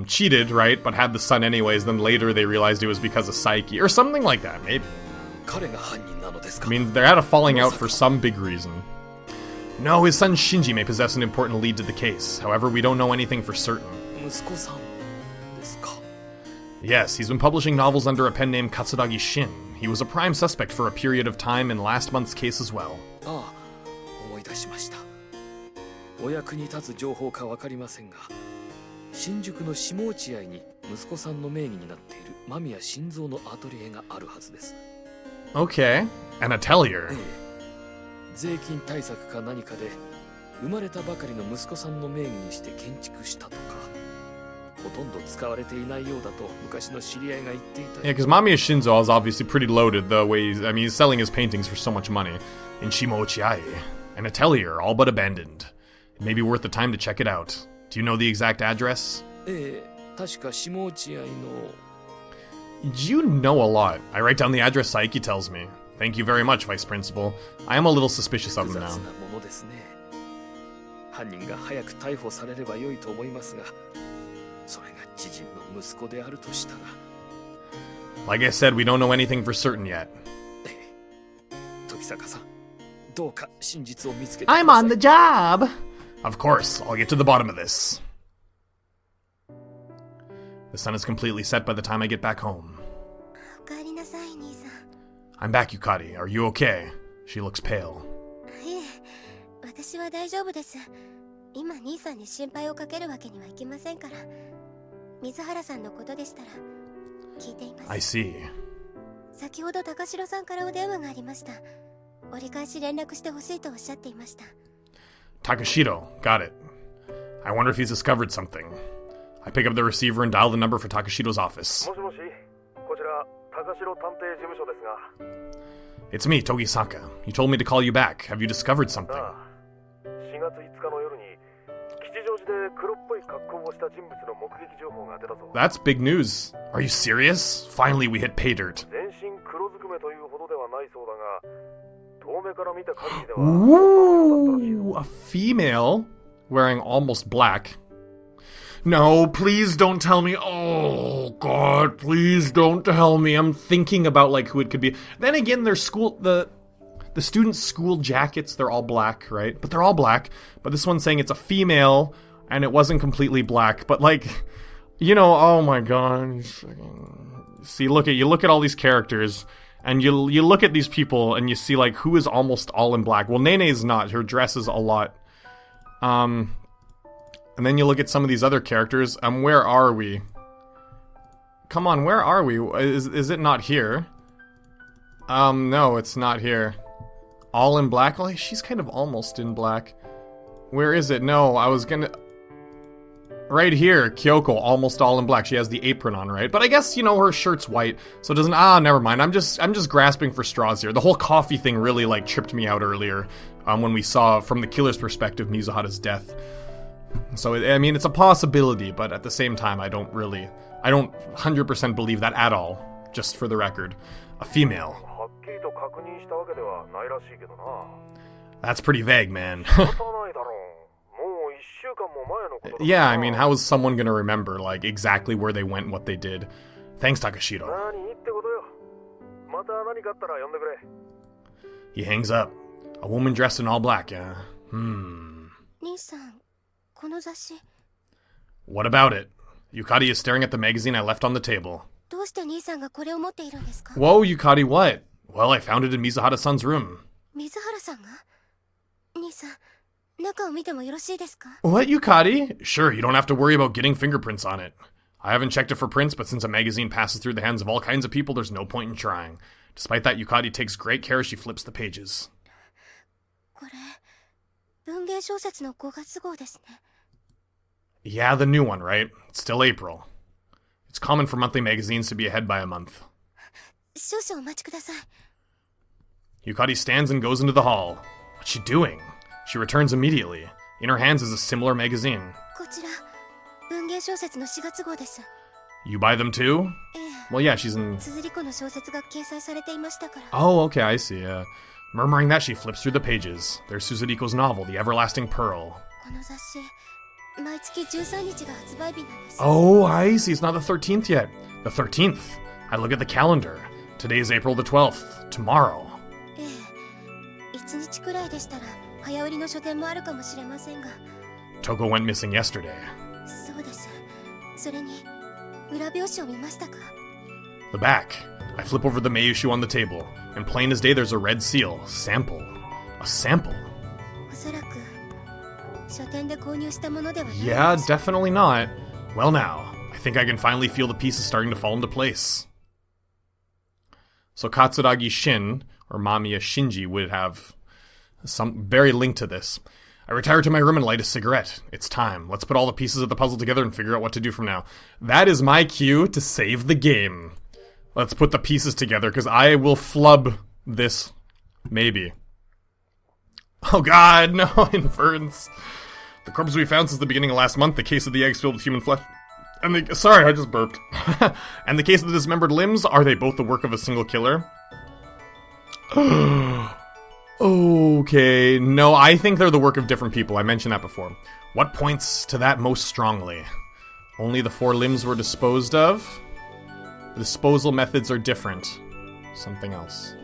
cheated, right? But had the son anyways. Then later they realized it was because of Saiki. Or something like that, maybe. I mean, they had a falling out for some big reason. No, his son Shinji may possess an important lead to the case. However, we don't know anything for certain. Yes, he's been publishing novels under a pen name Katsuragi Shin. He was a prime suspect for a period of time in last month's case as well. Okay, an atelier. Yeah, because Mamiya Shinzo is obviously pretty loaded the way he's selling his paintings for so much money. In Shimochiai, an atelier all but abandoned. It may be worth the time to check it out. Do you know the exact address? You know a lot. I write down the address Saiki tells me. Thank you very much, Vice Principal. I am a little suspicious of him now. Like I said, we don't know anything for certain yet. I'm on the job! Of course, I'll get to the bottom of this. The sun is completely set by the time I get back home. I'm back, Yukari. Are you okay? She looks pale. I see. Takashiro, got it. I wonder if he's discovered something. I pick up the receiver and dial the number for Takashiro's office. It's me, Togisaka. You told me to call you back. Have you discovered something? That's big news. Are you serious? Finally, we hit pay dirt. Ooh, a female wearing almost black. No, please don't tell me. Oh, God, please don't tell me. I'm thinking about, like, who it could be. Then again, their school, the students' school jackets, they're all black, right? But they're all black. But this one's saying it's a female, and it wasn't completely black. But, like, you know, oh my God. See, you look at all these characters, and you look at these people, and you see, like, who is almost all in black. Well, Nene's not. Her dress is a lot. And then you look at some of these other characters. Where are we? Come on, where are we? Is it not here? No, it's not here. All in black? Well, she's kind of almost in black. Where is it? No, I was gonna... Right here, Kyoko, almost all in black. She has the apron on, right? But I guess, you know, her shirt's white, so it doesn't... never mind. I'm just grasping for straws here. The whole coffee thing really, like, tripped me out earlier, when we saw, from the killer's perspective, Mizuhara's death. So, I mean, it's a possibility, but at the same time, I don't 100% believe that at all, just for the record. A female. はっきりと確認したわけではないらしいけどな。 That's pretty vague, man. 仕方ないだろう。もう1週間も前のことだ。 Yeah, I mean, how is someone gonna remember, like, exactly where they went and what they did? Thanks, Takashiro. 何ってことよ。また何かあったら呼んでくれ。 He hangs up. A woman dressed in all black, yeah. 兄さん、この雑誌 What about it? Yukari is staring at the magazine I left on the table. どうして兄さんがこれを持っているんですか？ Whoa, Yukari, what? Well, I found it in Mizuhara-san's room. 水原さんが？兄さん、中を見てもよろしいですか？ What, Yukari? Sure, you don't have to worry about getting fingerprints on it. I haven't checked it for prints, but since a magazine passes through the hands of all kinds of people, there's no point in trying. Despite that, Yukari takes great care as she flips the pages. これ、文芸小説の5月号ですね。 Yeah, the new one, right? It's still April. It's common for monthly magazines to be ahead by a month. 少々お待ちください。 Yukari stands and goes into the hall. What's she doing? She returns immediately. In her hands is a similar magazine. こちら、文芸小説の4月号です。 You buy them too? ええ。 Well, yeah, she's in... 綴り子の小説が掲載されていましたから。 Oh, okay, I see. Murmuring that, she flips through the pages. There's Suzuriko's novel, The Everlasting Pearl. この雑誌、毎月13日が発売日なんです。 Oh, I see. It's not the 13th yet. The 13th. I look at the calendar. Today is April the 12th. Tomorrow. ええ。1日くらいでしたら、早売りの書店もあるかもしれませんが。 Toko went missing yesterday. そうです。それに、裏表紙を見ましたか？ The back. I flip over the Meiyushu on the table. And plain as day, there's a red seal. Sample. A sample. おそらく、書店で購入したものではないでしょう。 Yeah, definitely not. Well now, I think I can finally feel the pieces starting to fall into place. So Katsuragi Shin, or Mamiya Shinji, would have some very link to this. I retire to my room and light a cigarette. It's time. Let's put all the pieces of the puzzle together and figure out what to do from now. That is my cue to save the game. Let's put the pieces together, because I will flub this. Maybe. Oh god, no, inference. The corpse we found since the beginning of last month, the case of the eggs filled with human flesh. And sorry, I just burped. And the case of the dismembered limbs, are they both the work of a single killer? Okay, no, I think they're the work of different people. I mentioned that before. What points to that most strongly? Only the 4 limbs were disposed of? The disposal methods are different. Something else.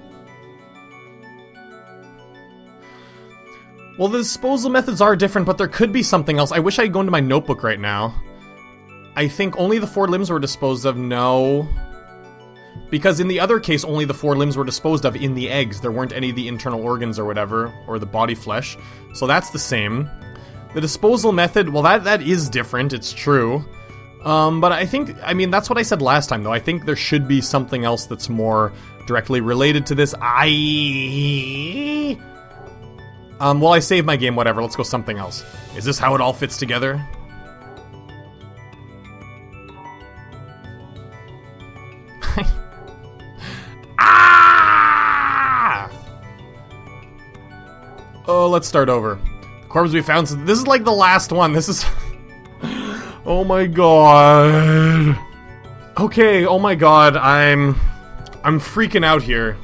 Well, the disposal methods are different, but there could be something else. I wish I could go into my notebook right now. I think only the 4 limbs were disposed of. No. Because in the other case, only the 4 limbs were disposed of in the eggs. There weren't any of the internal organs or whatever, or the body flesh. So that's the same. The disposal method, well, that is different. It's true. But I think, I mean, that's what I said last time, though. I think there should be something else that's more directly related to this. Well, I saved my game, whatever. Let's go something else. Is this how it all fits together? Ah! Oh, let's start over. The corpse we found. This is like the last one. This is... Oh my god. Okay, oh my god. I'm freaking out here.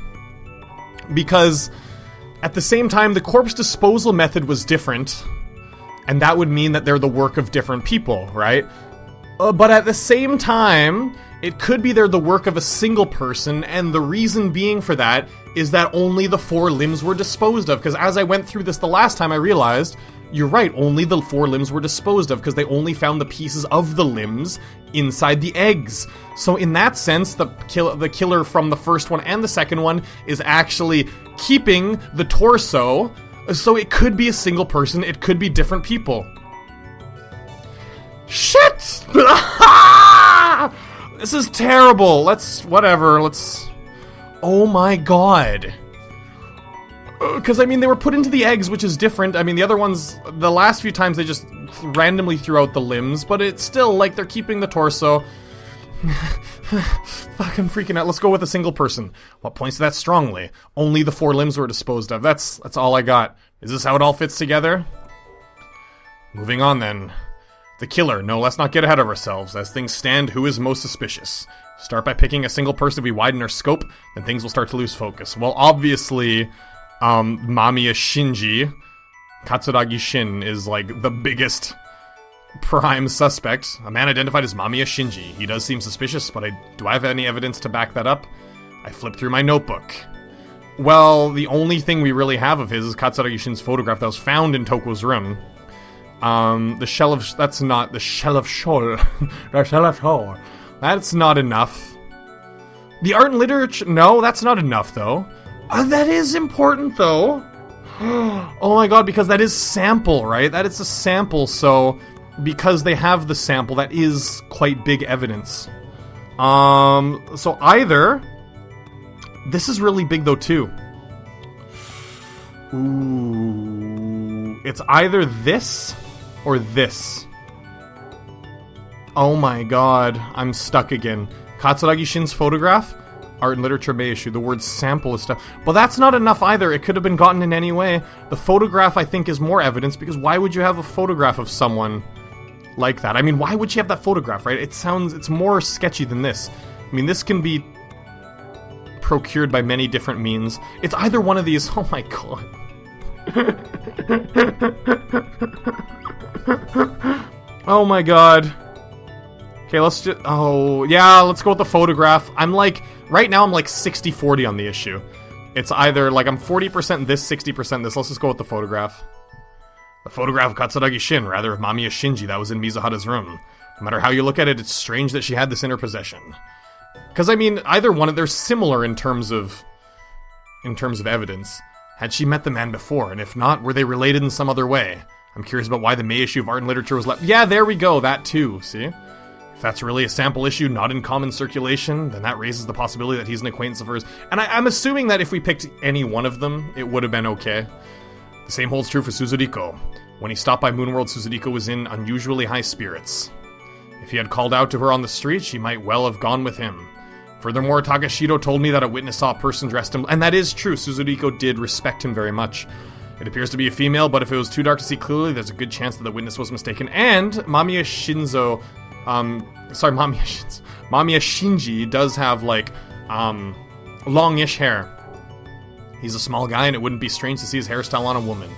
Because... At the same time, the corpse disposal method was different, and that would mean that they're the work of different people, right? But at the same time, it could be they're the work of a single person, and the reason being for that is that only the 4 limbs were disposed of, because as I went through this the last time, I realized, you're right, only the 4 limbs were disposed of, because they only found the pieces of the limbs inside the eggs. So in that sense, the killer from the first one and the second one is actually keeping the torso, so it could be a single person, it could be different people. Shit! This is terrible. Let's... Oh my god. Because, I mean, they were put into the eggs, which is different. I mean, the other ones, the last few times they just randomly threw out the limbs, but it's still, like, they're keeping the torso. Fuck, I'm freaking out. Let's go with a single person. What points to that strongly? Only the 4 limbs were disposed of. That's all I got. Is this how it all fits together? Moving on, then. The killer. No, let's not get ahead of ourselves. As things stand, who is most suspicious? Start by picking a single person. If we widen our scope, then things will start to lose focus. Well, obviously, Mamiya Shinji, Katsuragi Shin, is, like, the biggest prime suspect. A man identified as Mamiya Shinji. He does seem suspicious, but do I have any evidence to back that up? I flipped through my notebook. Well, the only thing we really have of his is Katsuragi Shin's photograph that was found in Toko's room. The shell of... That's not... The shell of Shoal. The shell of Shoal. That's not enough. The art and literature... No, that's not enough, though. That is important, though. Oh my god, because that is sample, right? That is a sample, so... Because they have the sample, that is quite big evidence. So either... This is really big, though, too. Ooh... It's either this... or this. Oh my god, I'm stuck again. Katsuragi Shin's photograph? Art and literature may issue. The word sample is stuff. But that's not enough either. It could have been gotten in any way. The photograph, I think, is more evidence, because why would you have a photograph of someone like that? I mean, why would you have that photograph, right? It's more sketchy than this. I mean, this can be procured by many different means. It's either one of these. Oh my god. Oh my god. Okay, let's just... Oh, yeah, let's go with the photograph. I'm like... Right now, I'm like 60-40 on the issue. It's either, like, I'm 40% this, 60% this. Let's just go with the photograph. The photograph of Katsuragi Shin, rather of Mamiya Shinji, that was in Mizuhara's room. No matter how you look at it, it's strange that she had this in her possession. Because, I mean, either one, they're similar in terms of evidence. Had she met the man before? And if not, were they related in some other way? I'm curious about why the May issue of Art and Literature was left. Yeah, there we go, that too, see? If that's really a sample issue, not in common circulation, then that raises the possibility that he's an acquaintance of hers. And I'm assuming that if we picked any one of them, it would have been okay. The same holds true for Suzuriko. When he stopped by Moonworld, Suzuriko was in unusually high spirits. If he had called out to her on the street, she might well have gone with him. Furthermore, Takashiro told me that a witness saw a person dressed in... And that is true, Suzuriko did respect him very much. It appears to be a female, but if it was too dark to see clearly, there's a good chance that the witness was mistaken. And Mamiya Shinji does have, like, longish hair. He's a small guy, and it wouldn't be strange to see his hairstyle on a woman.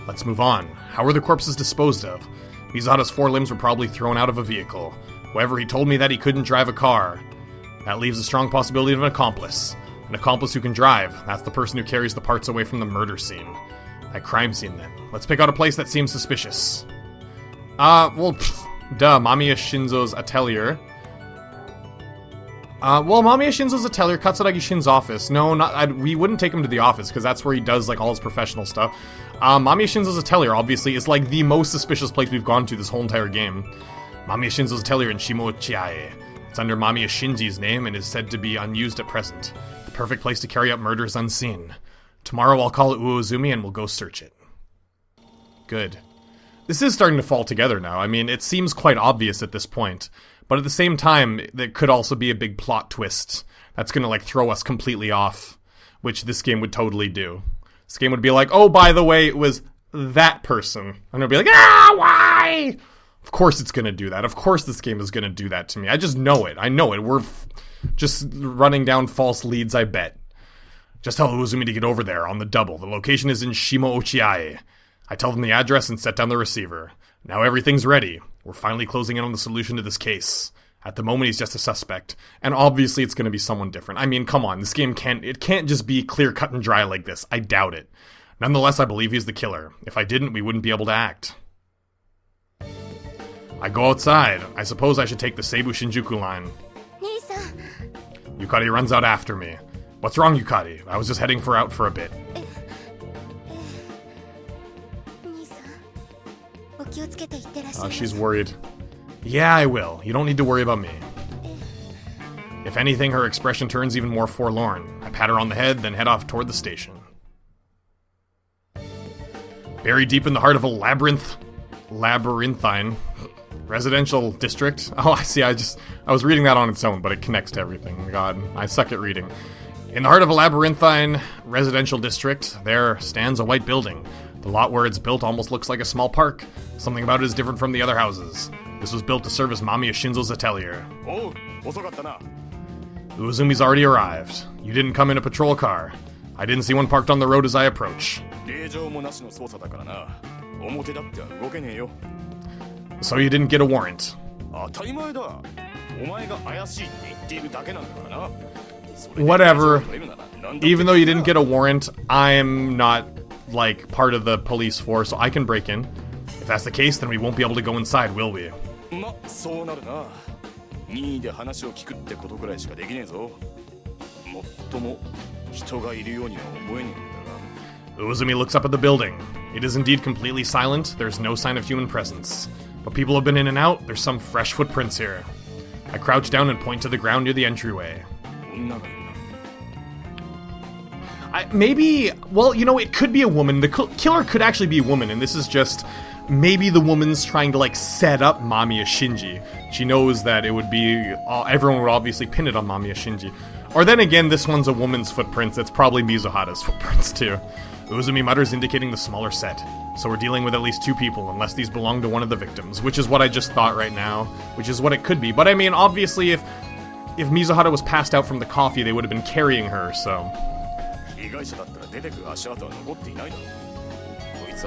Let's move on. How were the corpses disposed of? Mizuhara's 4 limbs were probably thrown out of a vehicle. However, he told me that he couldn't drive a car. That leaves a strong possibility of an accomplice. An accomplice who can drive. That's the person who carries the parts away from the murder scene. That crime scene, then. Let's pick out a place that seems suspicious. Mamiya Shinzo's atelier. Mamiya Shinzo's atelier, Katsuragi Shin's office. No, we wouldn't take him to the office, because that's where he does, like, all his professional stuff. Mamiya Shinzo's atelier, obviously, is, like, the most suspicious place we've gone to this whole entire game. Mamiya Shinzo's atelier in Shimochiae. It's under Mamiya Shinji's name and is said to be unused at present. The perfect place to carry out murders unseen. Tomorrow I'll call it Uozumi and we'll go search it. Good. This is starting to fall together now. I mean, it seems quite obvious at this point. But at the same time, there could also be a big plot twist that's gonna, like, throw us completely off. Which this game would totally do. This game would be like, oh, by the way, it was that person. And it'll be like, why? Of course it's gonna do that. Of course this game is gonna do that to me. I just know it. I know it. We're just running down false leads, I bet. Just tell Uozumi to get over there on the double. The location is in Shimochiae. I tell them the address and set down the receiver. Now everything's ready. We're finally closing in on the solution to this case. At the moment, he's just a suspect. And obviously it's going to be someone different. I mean, come on, this game can't just be clear, cut, and dry like this. I doubt it. Nonetheless, I believe he's the killer. If I didn't, we wouldn't be able to act. I go outside. I suppose I should take the Seibu Shinjuku line. Yukari runs out after me. What's wrong, Yukari? I was just heading out for a bit. She's worried. Yeah, I will. You don't need to worry about me. If anything, her expression turns even more forlorn. I pat her on the head, then head off toward the station. Buried deep in the heart of a labyrinthine residential district. Oh, I see. I was reading that on its own, but it connects to everything. God, I suck at reading. In the heart of a labyrinthine residential district, there stands a white building. The lot where it's built almost looks like a small park. Something about it is different from the other houses. This was built to serve as Mamiya Shinzo's atelier. Oh, osokatta. Uezumi's already arrived. You didn't come in a patrol car. I didn't see one parked on the road as I approach. So you didn't get a warrant. Whatever. Even though you didn't get a warrant, I'm not, like, part of the police force, so I can break in. If that's the case, then we won't be able to go inside, will we? Uezumi looks up at the building. It is indeed completely silent. There's no sign of human presence. But people have been in and out. There's some fresh footprints here. I crouch down and point to the ground near the entryway. Well, you know, it could be a woman. The killer could actually be a woman, and this is just... Maybe the woman's trying to, like, set up Mamiya Shinji. She knows that it would be... everyone would obviously pin it on Mamiya Shinji. Or then again, this one's a woman's footprints. It's probably Mizuhata's footprints, too. Uezumi mutters, indicating the smaller set. So we're dealing with at least two people, unless these belong to one of the victims, which is what I just thought right now, which is what it could be. But I mean, obviously, if Mizuhata was passed out from the coffee, they would have been carrying her, so...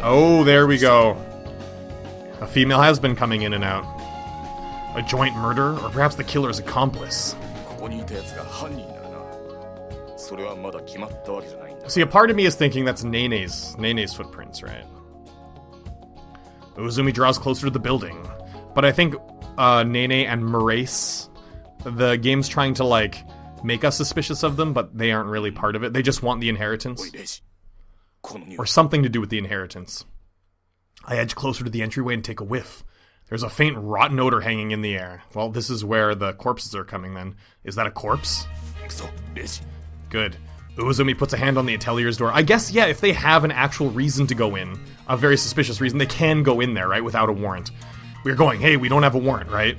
Oh, there we go. A female has been coming in and out. A joint murder, or perhaps the killer's accomplice. See, a part of me is thinking that's Nene's footprints, right? Uezumi draws closer to the building. But I think Nene and Merace, the game's trying to, like, make us suspicious of them, but they aren't really part of it. They just want the inheritance. Or something to do with the inheritance. I edge closer to the entryway and take a whiff. There's a faint rotten odor hanging in the air. Well, this is where the corpses are coming then. Is that a corpse? Good. Uezumi puts a hand on the atelier's door. I guess, yeah, if they have an actual reason to go in, a very suspicious reason, they can go in there, right, without a warrant. We're going, hey, we don't have a warrant, right?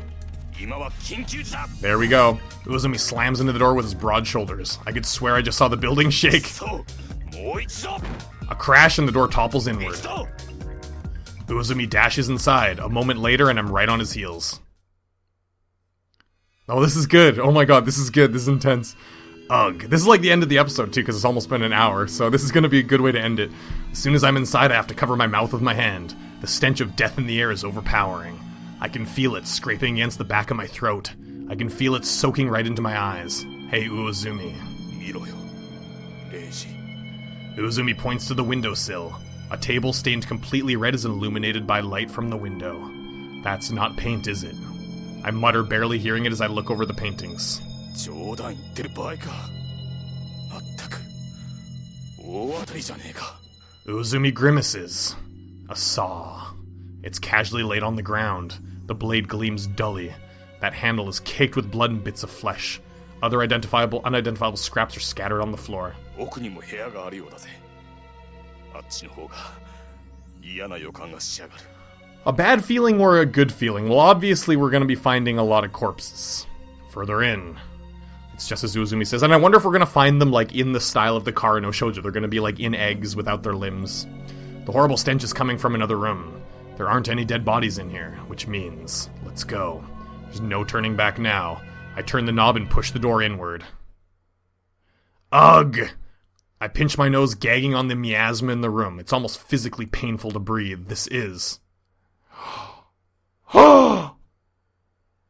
There we go. Uezumi slams into the door with his broad shoulders. I could swear I just saw the building shake. A crash and the door topples inward. Uezumi dashes inside. A moment later and I'm right on his heels. Oh, this is good. Oh my god, this is good. This is intense. Ugh. This is like the end of the episode, too, because it's almost been an hour, so this is going to be a good way to end it. As soon as I'm inside, I have to cover my mouth with my hand. The stench of death in the air is overpowering. I can feel it scraping against the back of my throat. I can feel it soaking right into my eyes. Hey, Uezumi. Uezumi points to the windowsill. A table stained completely red is illuminated by light from the window. That's not paint, is it? I mutter, barely hearing it as I look over the paintings. Uezumi grimaces. A saw. It's casually laid on the ground. The blade gleams dully. That handle is caked with blood and bits of flesh. Other unidentifiable scraps are scattered on the floor. A bad feeling or a good feeling? Well, obviously we're going to be finding a lot of corpses. Further in. It's just as Uezumi says, and I wonder if we're going to find them, like, in the style of the Kara no Shoujo. They're going to be, like, in eggs without their limbs. The horrible stench is coming from another room. There aren't any dead bodies in here, which means, let's go. There's no turning back now. I turn the knob and push the door inward. Ugh! I pinch my nose, gagging on the miasma in the room. It's almost physically painful to breathe. This is...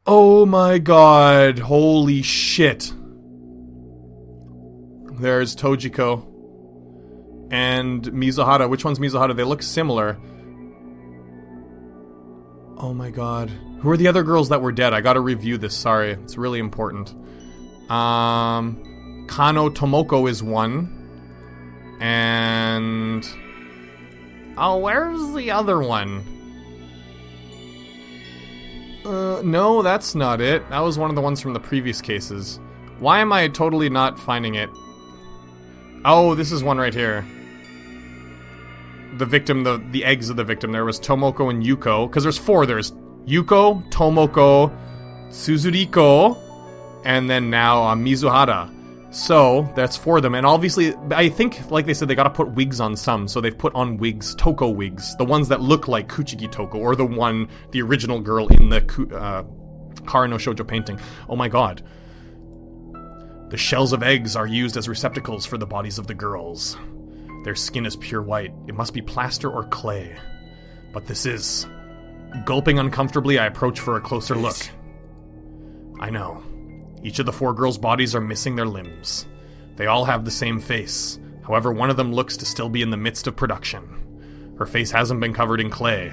Oh my god. Holy shit. There's Tojiko and Mizuhara. Which one's Mizuhara? They look similar. Oh my god. Who are the other girls that were dead? I gotta review this, sorry. It's really important. Kano Tomoko is one. And... oh, where's the other one? No, that's not it. That was one of the ones from the previous cases. Why am I totally not finding it? Oh, this is one right here. The victim, the eggs of the victim. There was Tomoko and Yuko. Because there's four. There's Yuko, Tomoko, Suzuriko, and then now Mizuhara. So, that's four of them. And obviously, I think, like they said, they gotta put wigs on some. So they've put on wigs, Toko wigs. The ones that look like Kuchigi Toko. Or the original girl in the Kara no Shoujo painting. Oh my god. The shells of eggs are used as receptacles for the bodies of the girls. Their skin is pure white. It must be plaster or clay. But this is... Gulping uncomfortably, I approach for a closer look. I know. Each of the four girls' bodies are missing their limbs. They all have the same face. However, one of them looks to still be in the midst of production. Her face hasn't been covered in clay.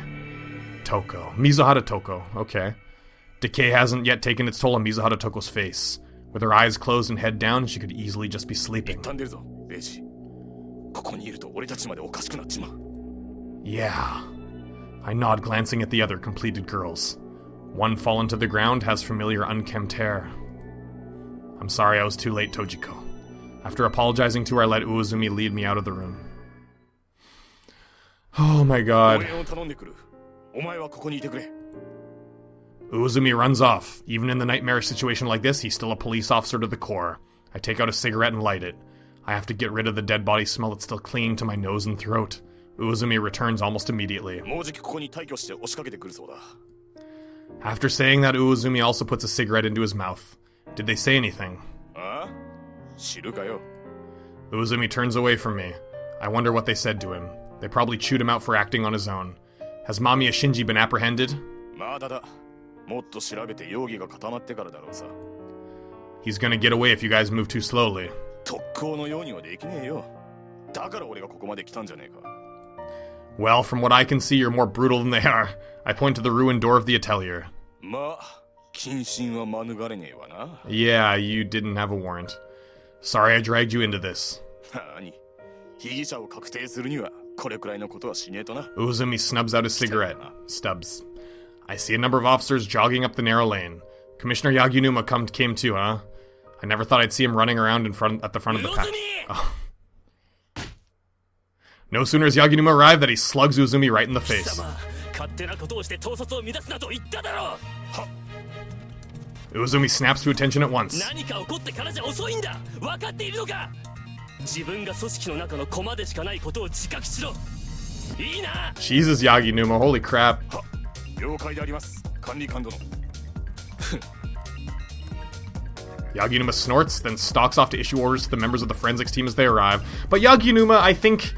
Toko. Mizuhara Toko. Okay. Decay hasn't yet taken its toll on Mizuhara Toko's face. With her eyes closed and head down, she could easily just be sleeping. Yeah. I nod, glancing at the other completed girls. One fallen to the ground has familiar unkempt hair. I'm sorry I was too late, Tojiko. After apologizing to her, I let Uozumi lead me out of the room. Oh my god. Uozumi runs off. Even in the nightmarish situation like this, he's still a police officer to the core. I take out a cigarette and light it. I have to get rid of the dead body smell that's still clinging to my nose and throat. Uozumi returns almost immediately. After saying that, Uozumi also puts a cigarette into his mouth. Did they say anything? Uozumi turns away from me. I wonder what they said to him. They probably chewed him out for acting on his own. Has Mamiya Shinji been apprehended? He's gonna get away if you guys move too slowly. Well, from what I can see, you're more brutal than they are. I point to the ruined door of the atelier. Yeah, you didn't have a warrant. Sorry I dragged you into this. Uozumi snubs out his cigarette. Stubs. I see a number of officers jogging up the narrow lane. Commissioner Yaginuma came too, huh? I never thought I'd see him running around at the front of the pack. Oh. No sooner has Yaginuma arrived that he slugs Uozumi right in the face. Uozumi snaps to attention at once. Jesus, Yaginuma, holy crap. Yaginuma snorts, then stalks off to issue orders to the members of the forensics team as they arrive. But Yaginuma, I think,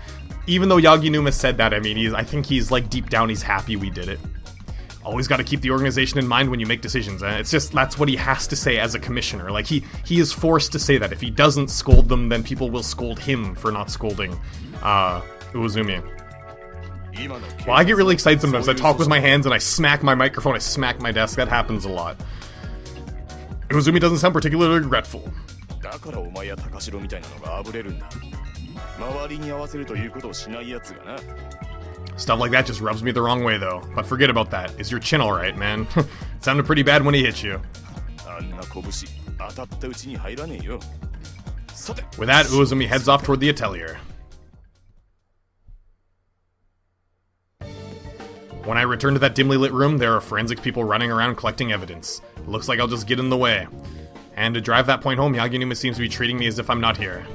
even though Yaginuma said that, I think he's like deep down he's happy we did it. Always got to keep the organization in mind when you make decisions. It's just that's what he has to say as a commissioner. Like he is forced to say that. If he doesn't scold them, then people will scold him for not scolding Uozumi. Well, I get really excited sometimes. I talk with my hands and I smack my microphone, I smack my desk. That happens a lot. Uozumi doesn't sound particularly regretful. Stuff like that just rubs me the wrong way, though. But forget about that. Is your chin alright, man? It sounded pretty bad when he hit you. With that, Uozumi heads off toward the atelier. When I return to that dimly lit room, there are forensic people running around collecting evidence. It looks like I'll just get in the way. And to drive that point home, Yaginuma seems to be treating me as if I'm not here.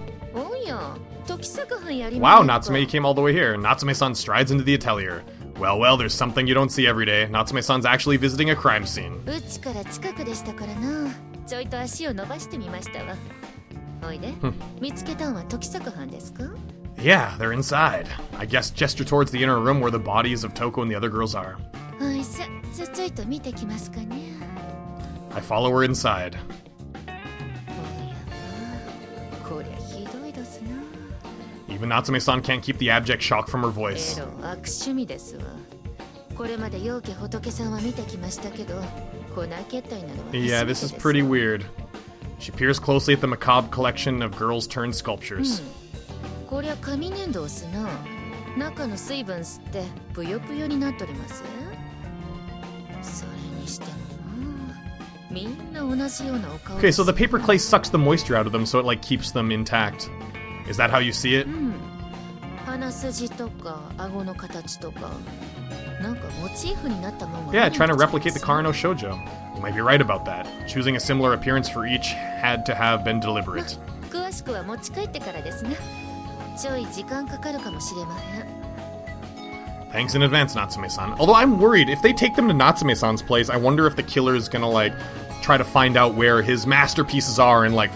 Wow, Natsume, you came all the way here. Natsume-san strides into the atelier. Well, there's something you don't see every day. Natsume-san's actually visiting a crime scene. おいで、見つけたんは時坂藩ですか? Yeah, they're inside. I guess gesture towards the inner room where the bodies of Toko and the other girls are. おいさ、ちょいと見てきますかね。 I follow her inside. こりゃひどいですな。 Even Natsume-san can't keep the abject shock from her voice. 悪趣味ですわ。これまで陽家仏さんは見てきましたけど、こない決体なのは初めてです。 Yeah, this is pretty weird. She peers closely at the macabre collection of girls-turned sculptures. こりゃ紙粘土っすな。中の水分吸ってぷよぷよになっとります。それにしてもな、みんな同じようなお顔。 Okay, so the paper clay sucks the moisture out of them, so it like keeps them intact. Is that how you see it? 鼻筋とか顎の形とか、なんかモチーフになったもの。 Yeah, trying to replicate the Karano Shoujo. You might be right about that. Choosing a similar appearance for each had to have been deliberate. 詳しくは持ち帰ってからですね。ちょい時間かかるかもしれまへん。 Thanks in advance, Natsume-san. Although I'm worried, if they take them to Natsume-san's place, I wonder if the killer is gonna, like, try to find out where his masterpieces are and, like,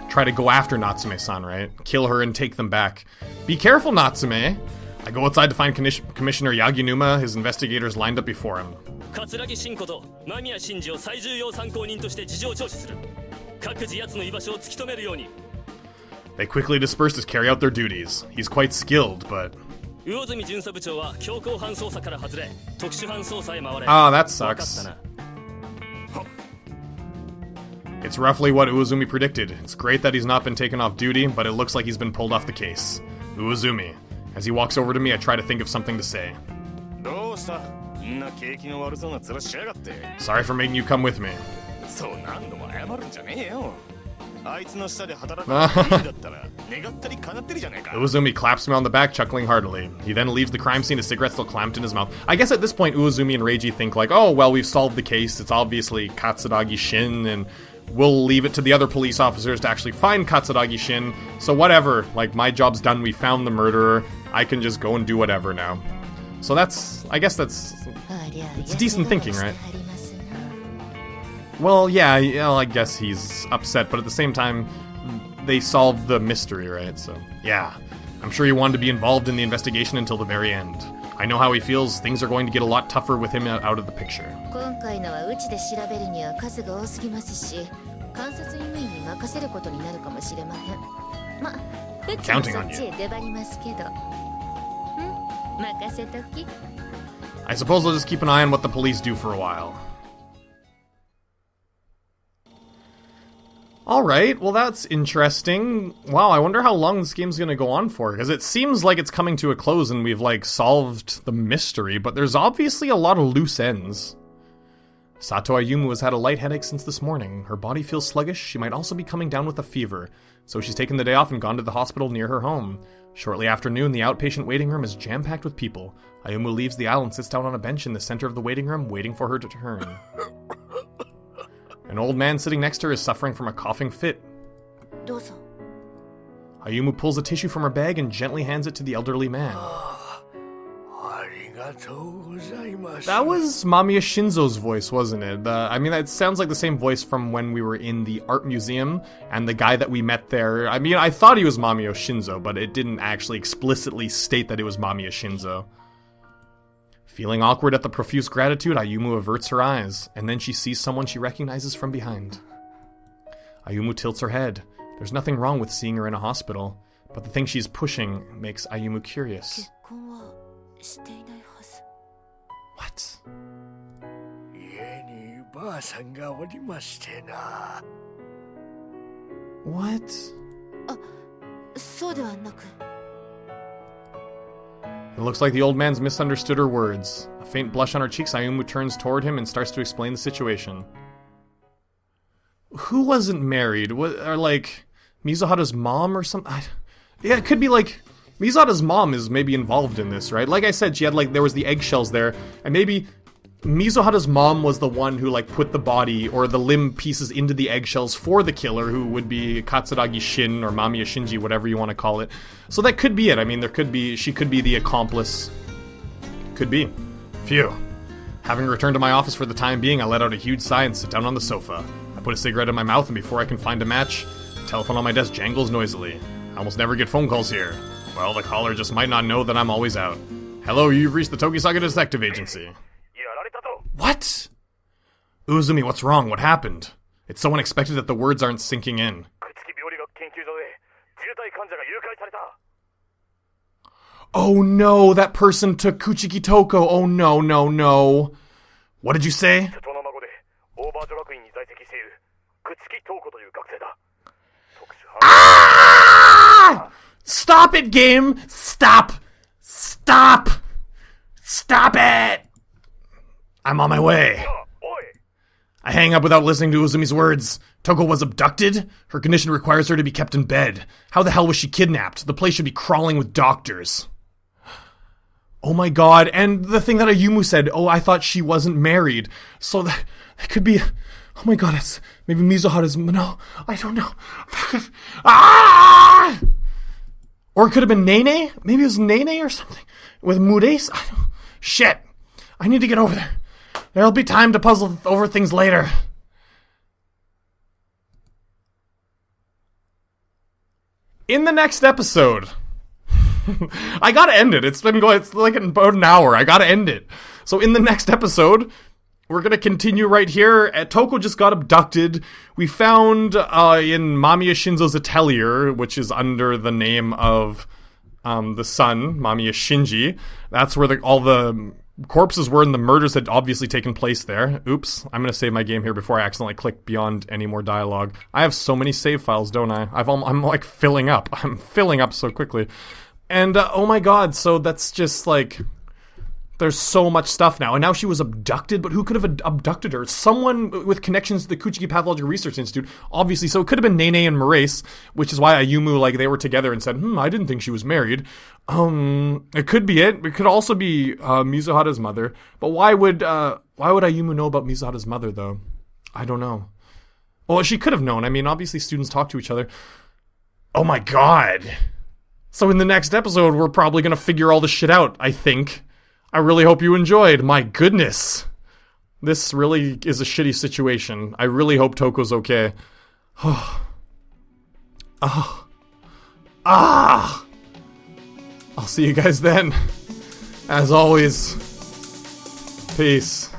try to go after Natsume-san, right? Kill her and take them back. Be careful, Natsume! I go outside to find Commissioner Yaginuma, his investigators lined up before him. 桂木慎子と間宮真司を最重要参考人として事情聴取する。各自奴の居場所を突き止めるように。 They quickly disperse to carry out their duties. He's quite skilled, but... 魚住巡査部長は強行犯捜査から外れ、特殊犯捜査へ回れ。 Ah, that sucks. It's roughly what Uozumi predicted. It's great that he's not been taken off duty, but it looks like he's been pulled off the case. Uozumi. As he walks over to me, I try to think of something to say. どうした？んな景気の悪そうな面しやがって。 Sorry for making you come with me. そう何度も謝るんじゃねえよ。あいつの下で働くだったら願ったり叶ってるじゃねえか。 Uozumi claps me on the back, chuckling heartily. He then leaves the crime scene, a cigarette still clamped in his mouth. I guess at this point, Uozumi and Reiji think like, oh, well, we've solved the case. It's obviously Katsuragi Shin, and we'll leave it to the other police officers to actually find Katsuragi Shin. So whatever, like, my job's done. We found the murderer. I can just go and do whatever now. So that's, I guess it's decent thinking, right? Well, yeah, I guess he's upset, but at the same time, they solved the mystery, right? So, yeah. I'm sure he wanted to be involved in the investigation until the very end. I know how he feels. Things are going to get a lot tougher with him out of the picture. 今回のはうちで調べるには数が多すぎますし、監察務員に任せることになるかもしれません。ま、うちもそっちへ出張りますけど。任せとき。I suppose I'll just keep an eye on what the police do for a while. Alright, well that's interesting. Wow, I wonder how long this game's gonna go on for, because it seems like it's coming to a close and we've, like, solved the mystery, but there's obviously a lot of loose ends. Sato Ayumu has had a light headache since this morning. Her body feels sluggish. She might also be coming down with a fever, so she's taken the day off and gone to the hospital near her home. Shortly after noon, the outpatient waiting room is jam-packed with people. Ayumu leaves the aisle and sits down on a bench in the center of the waiting room, waiting for her to turn. An old man sitting next to her is suffering from a coughing fit. どうぞ。 Ayumu pulls a tissue from her bag and gently hands it to the elderly man. That was Mamiya Shinzo's voice, wasn't it? I mean, that sounds like the same voice from when we were in the art museum, and the guy that we met there, I mean, I thought he was Mamiya Shinzo, but it didn't actually explicitly state that it was Mamiya Shinzo. Feeling awkward at the profuse gratitude, Ayumu averts her eyes, and then she sees someone she recognizes from behind. Ayumu tilts her head. There's nothing wrong with seeing her in a hospital, but the thing she's pushing makes Ayumu curious. 結婚はしていないはず。 What? 家にばあさんがおりましてな。 What? そうではなく。 It looks like the old man's misunderstood her words. A faint blush on her cheeks, Ayumu turns toward him and starts to explain the situation. Who wasn't married? Or like, Mizuhara's mom or something? Yeah, it could be like, Mizuhara's mom is maybe involved in this, right? Like I said, she had like, there was the eggshells there, and maybe Mizuhara's mom was the one who like put the body or the limb pieces into the eggshells for the killer, who would be Katsuragi Shin or Mamiya Shinji, whatever you want to call it. So that could be it. I mean, she could be the accomplice. Could be. Phew. Having returned to my office for the time being, I let out a huge sigh and sit down on the sofa. I put a cigarette in my mouth, and before I can find a match, Telephone on my desk jangles noisily. I almost never get phone calls here. Well, the caller just might not know that I'm always out. Hello, you've reached the Tokisaga Detective Agency. What? Uzumi, what's wrong? What happened? It's so unexpected that the words aren't sinking in. Oh no, that person took Kuchiki Toko. Oh no, no, no. What did you say? Ah! Stop it, game! Stop! Stop! Stop it! I'm on my way. I hang up without listening to Uzumi's words. Toko was abducted? Her condition requires her to be kept in bed. How the hell was she kidnapped? The place should be crawling with doctors. Oh my god, and the thing that Ayumu said, oh, I thought she wasn't married. So that could be... Oh my god, it's... Maybe Mizuhara's... No, I don't know. Ah! Or it could have been Nene? Maybe it was Nene or something? With Mures? Shit. I need to get over there. There'll be time to puzzle over things later. In the next episode... I gotta end it. It's been going... It's like about an hour. I gotta end it. So in the next episode... We're gonna continue right here. Toko just got abducted. We found in Mamiya Shinzo's atelier, which is under the name of the son, Mamiya Shinji. That's where all the corpses were, and the murders had obviously taken place there. Oops, I'm gonna save my game here before I accidentally click beyond any more dialogue. I have so many save files, don't I? I'm like filling up. I'm filling up so quickly. And oh my god, so that's just like... There's so much stuff now, and now she was abducted, but who could have abducted her? Someone with connections to the Kuchiki Pathological Research Institute, obviously, so it could have been Nene and Mures, which is why Ayumu, like, they were together and said, I didn't think she was married. It could be it. It could also be Mizuhara's mother, but why would Ayumu know about Mizuhara's mother, though? I don't know. Well, she could have known. I mean, obviously students talk to each other. Oh my god! So in the next episode, we're probably gonna figure all this shit out, I think. I really hope you enjoyed. My goodness. This really is a shitty situation. I really hope Toko's okay. I'll see you guys then. As always, peace.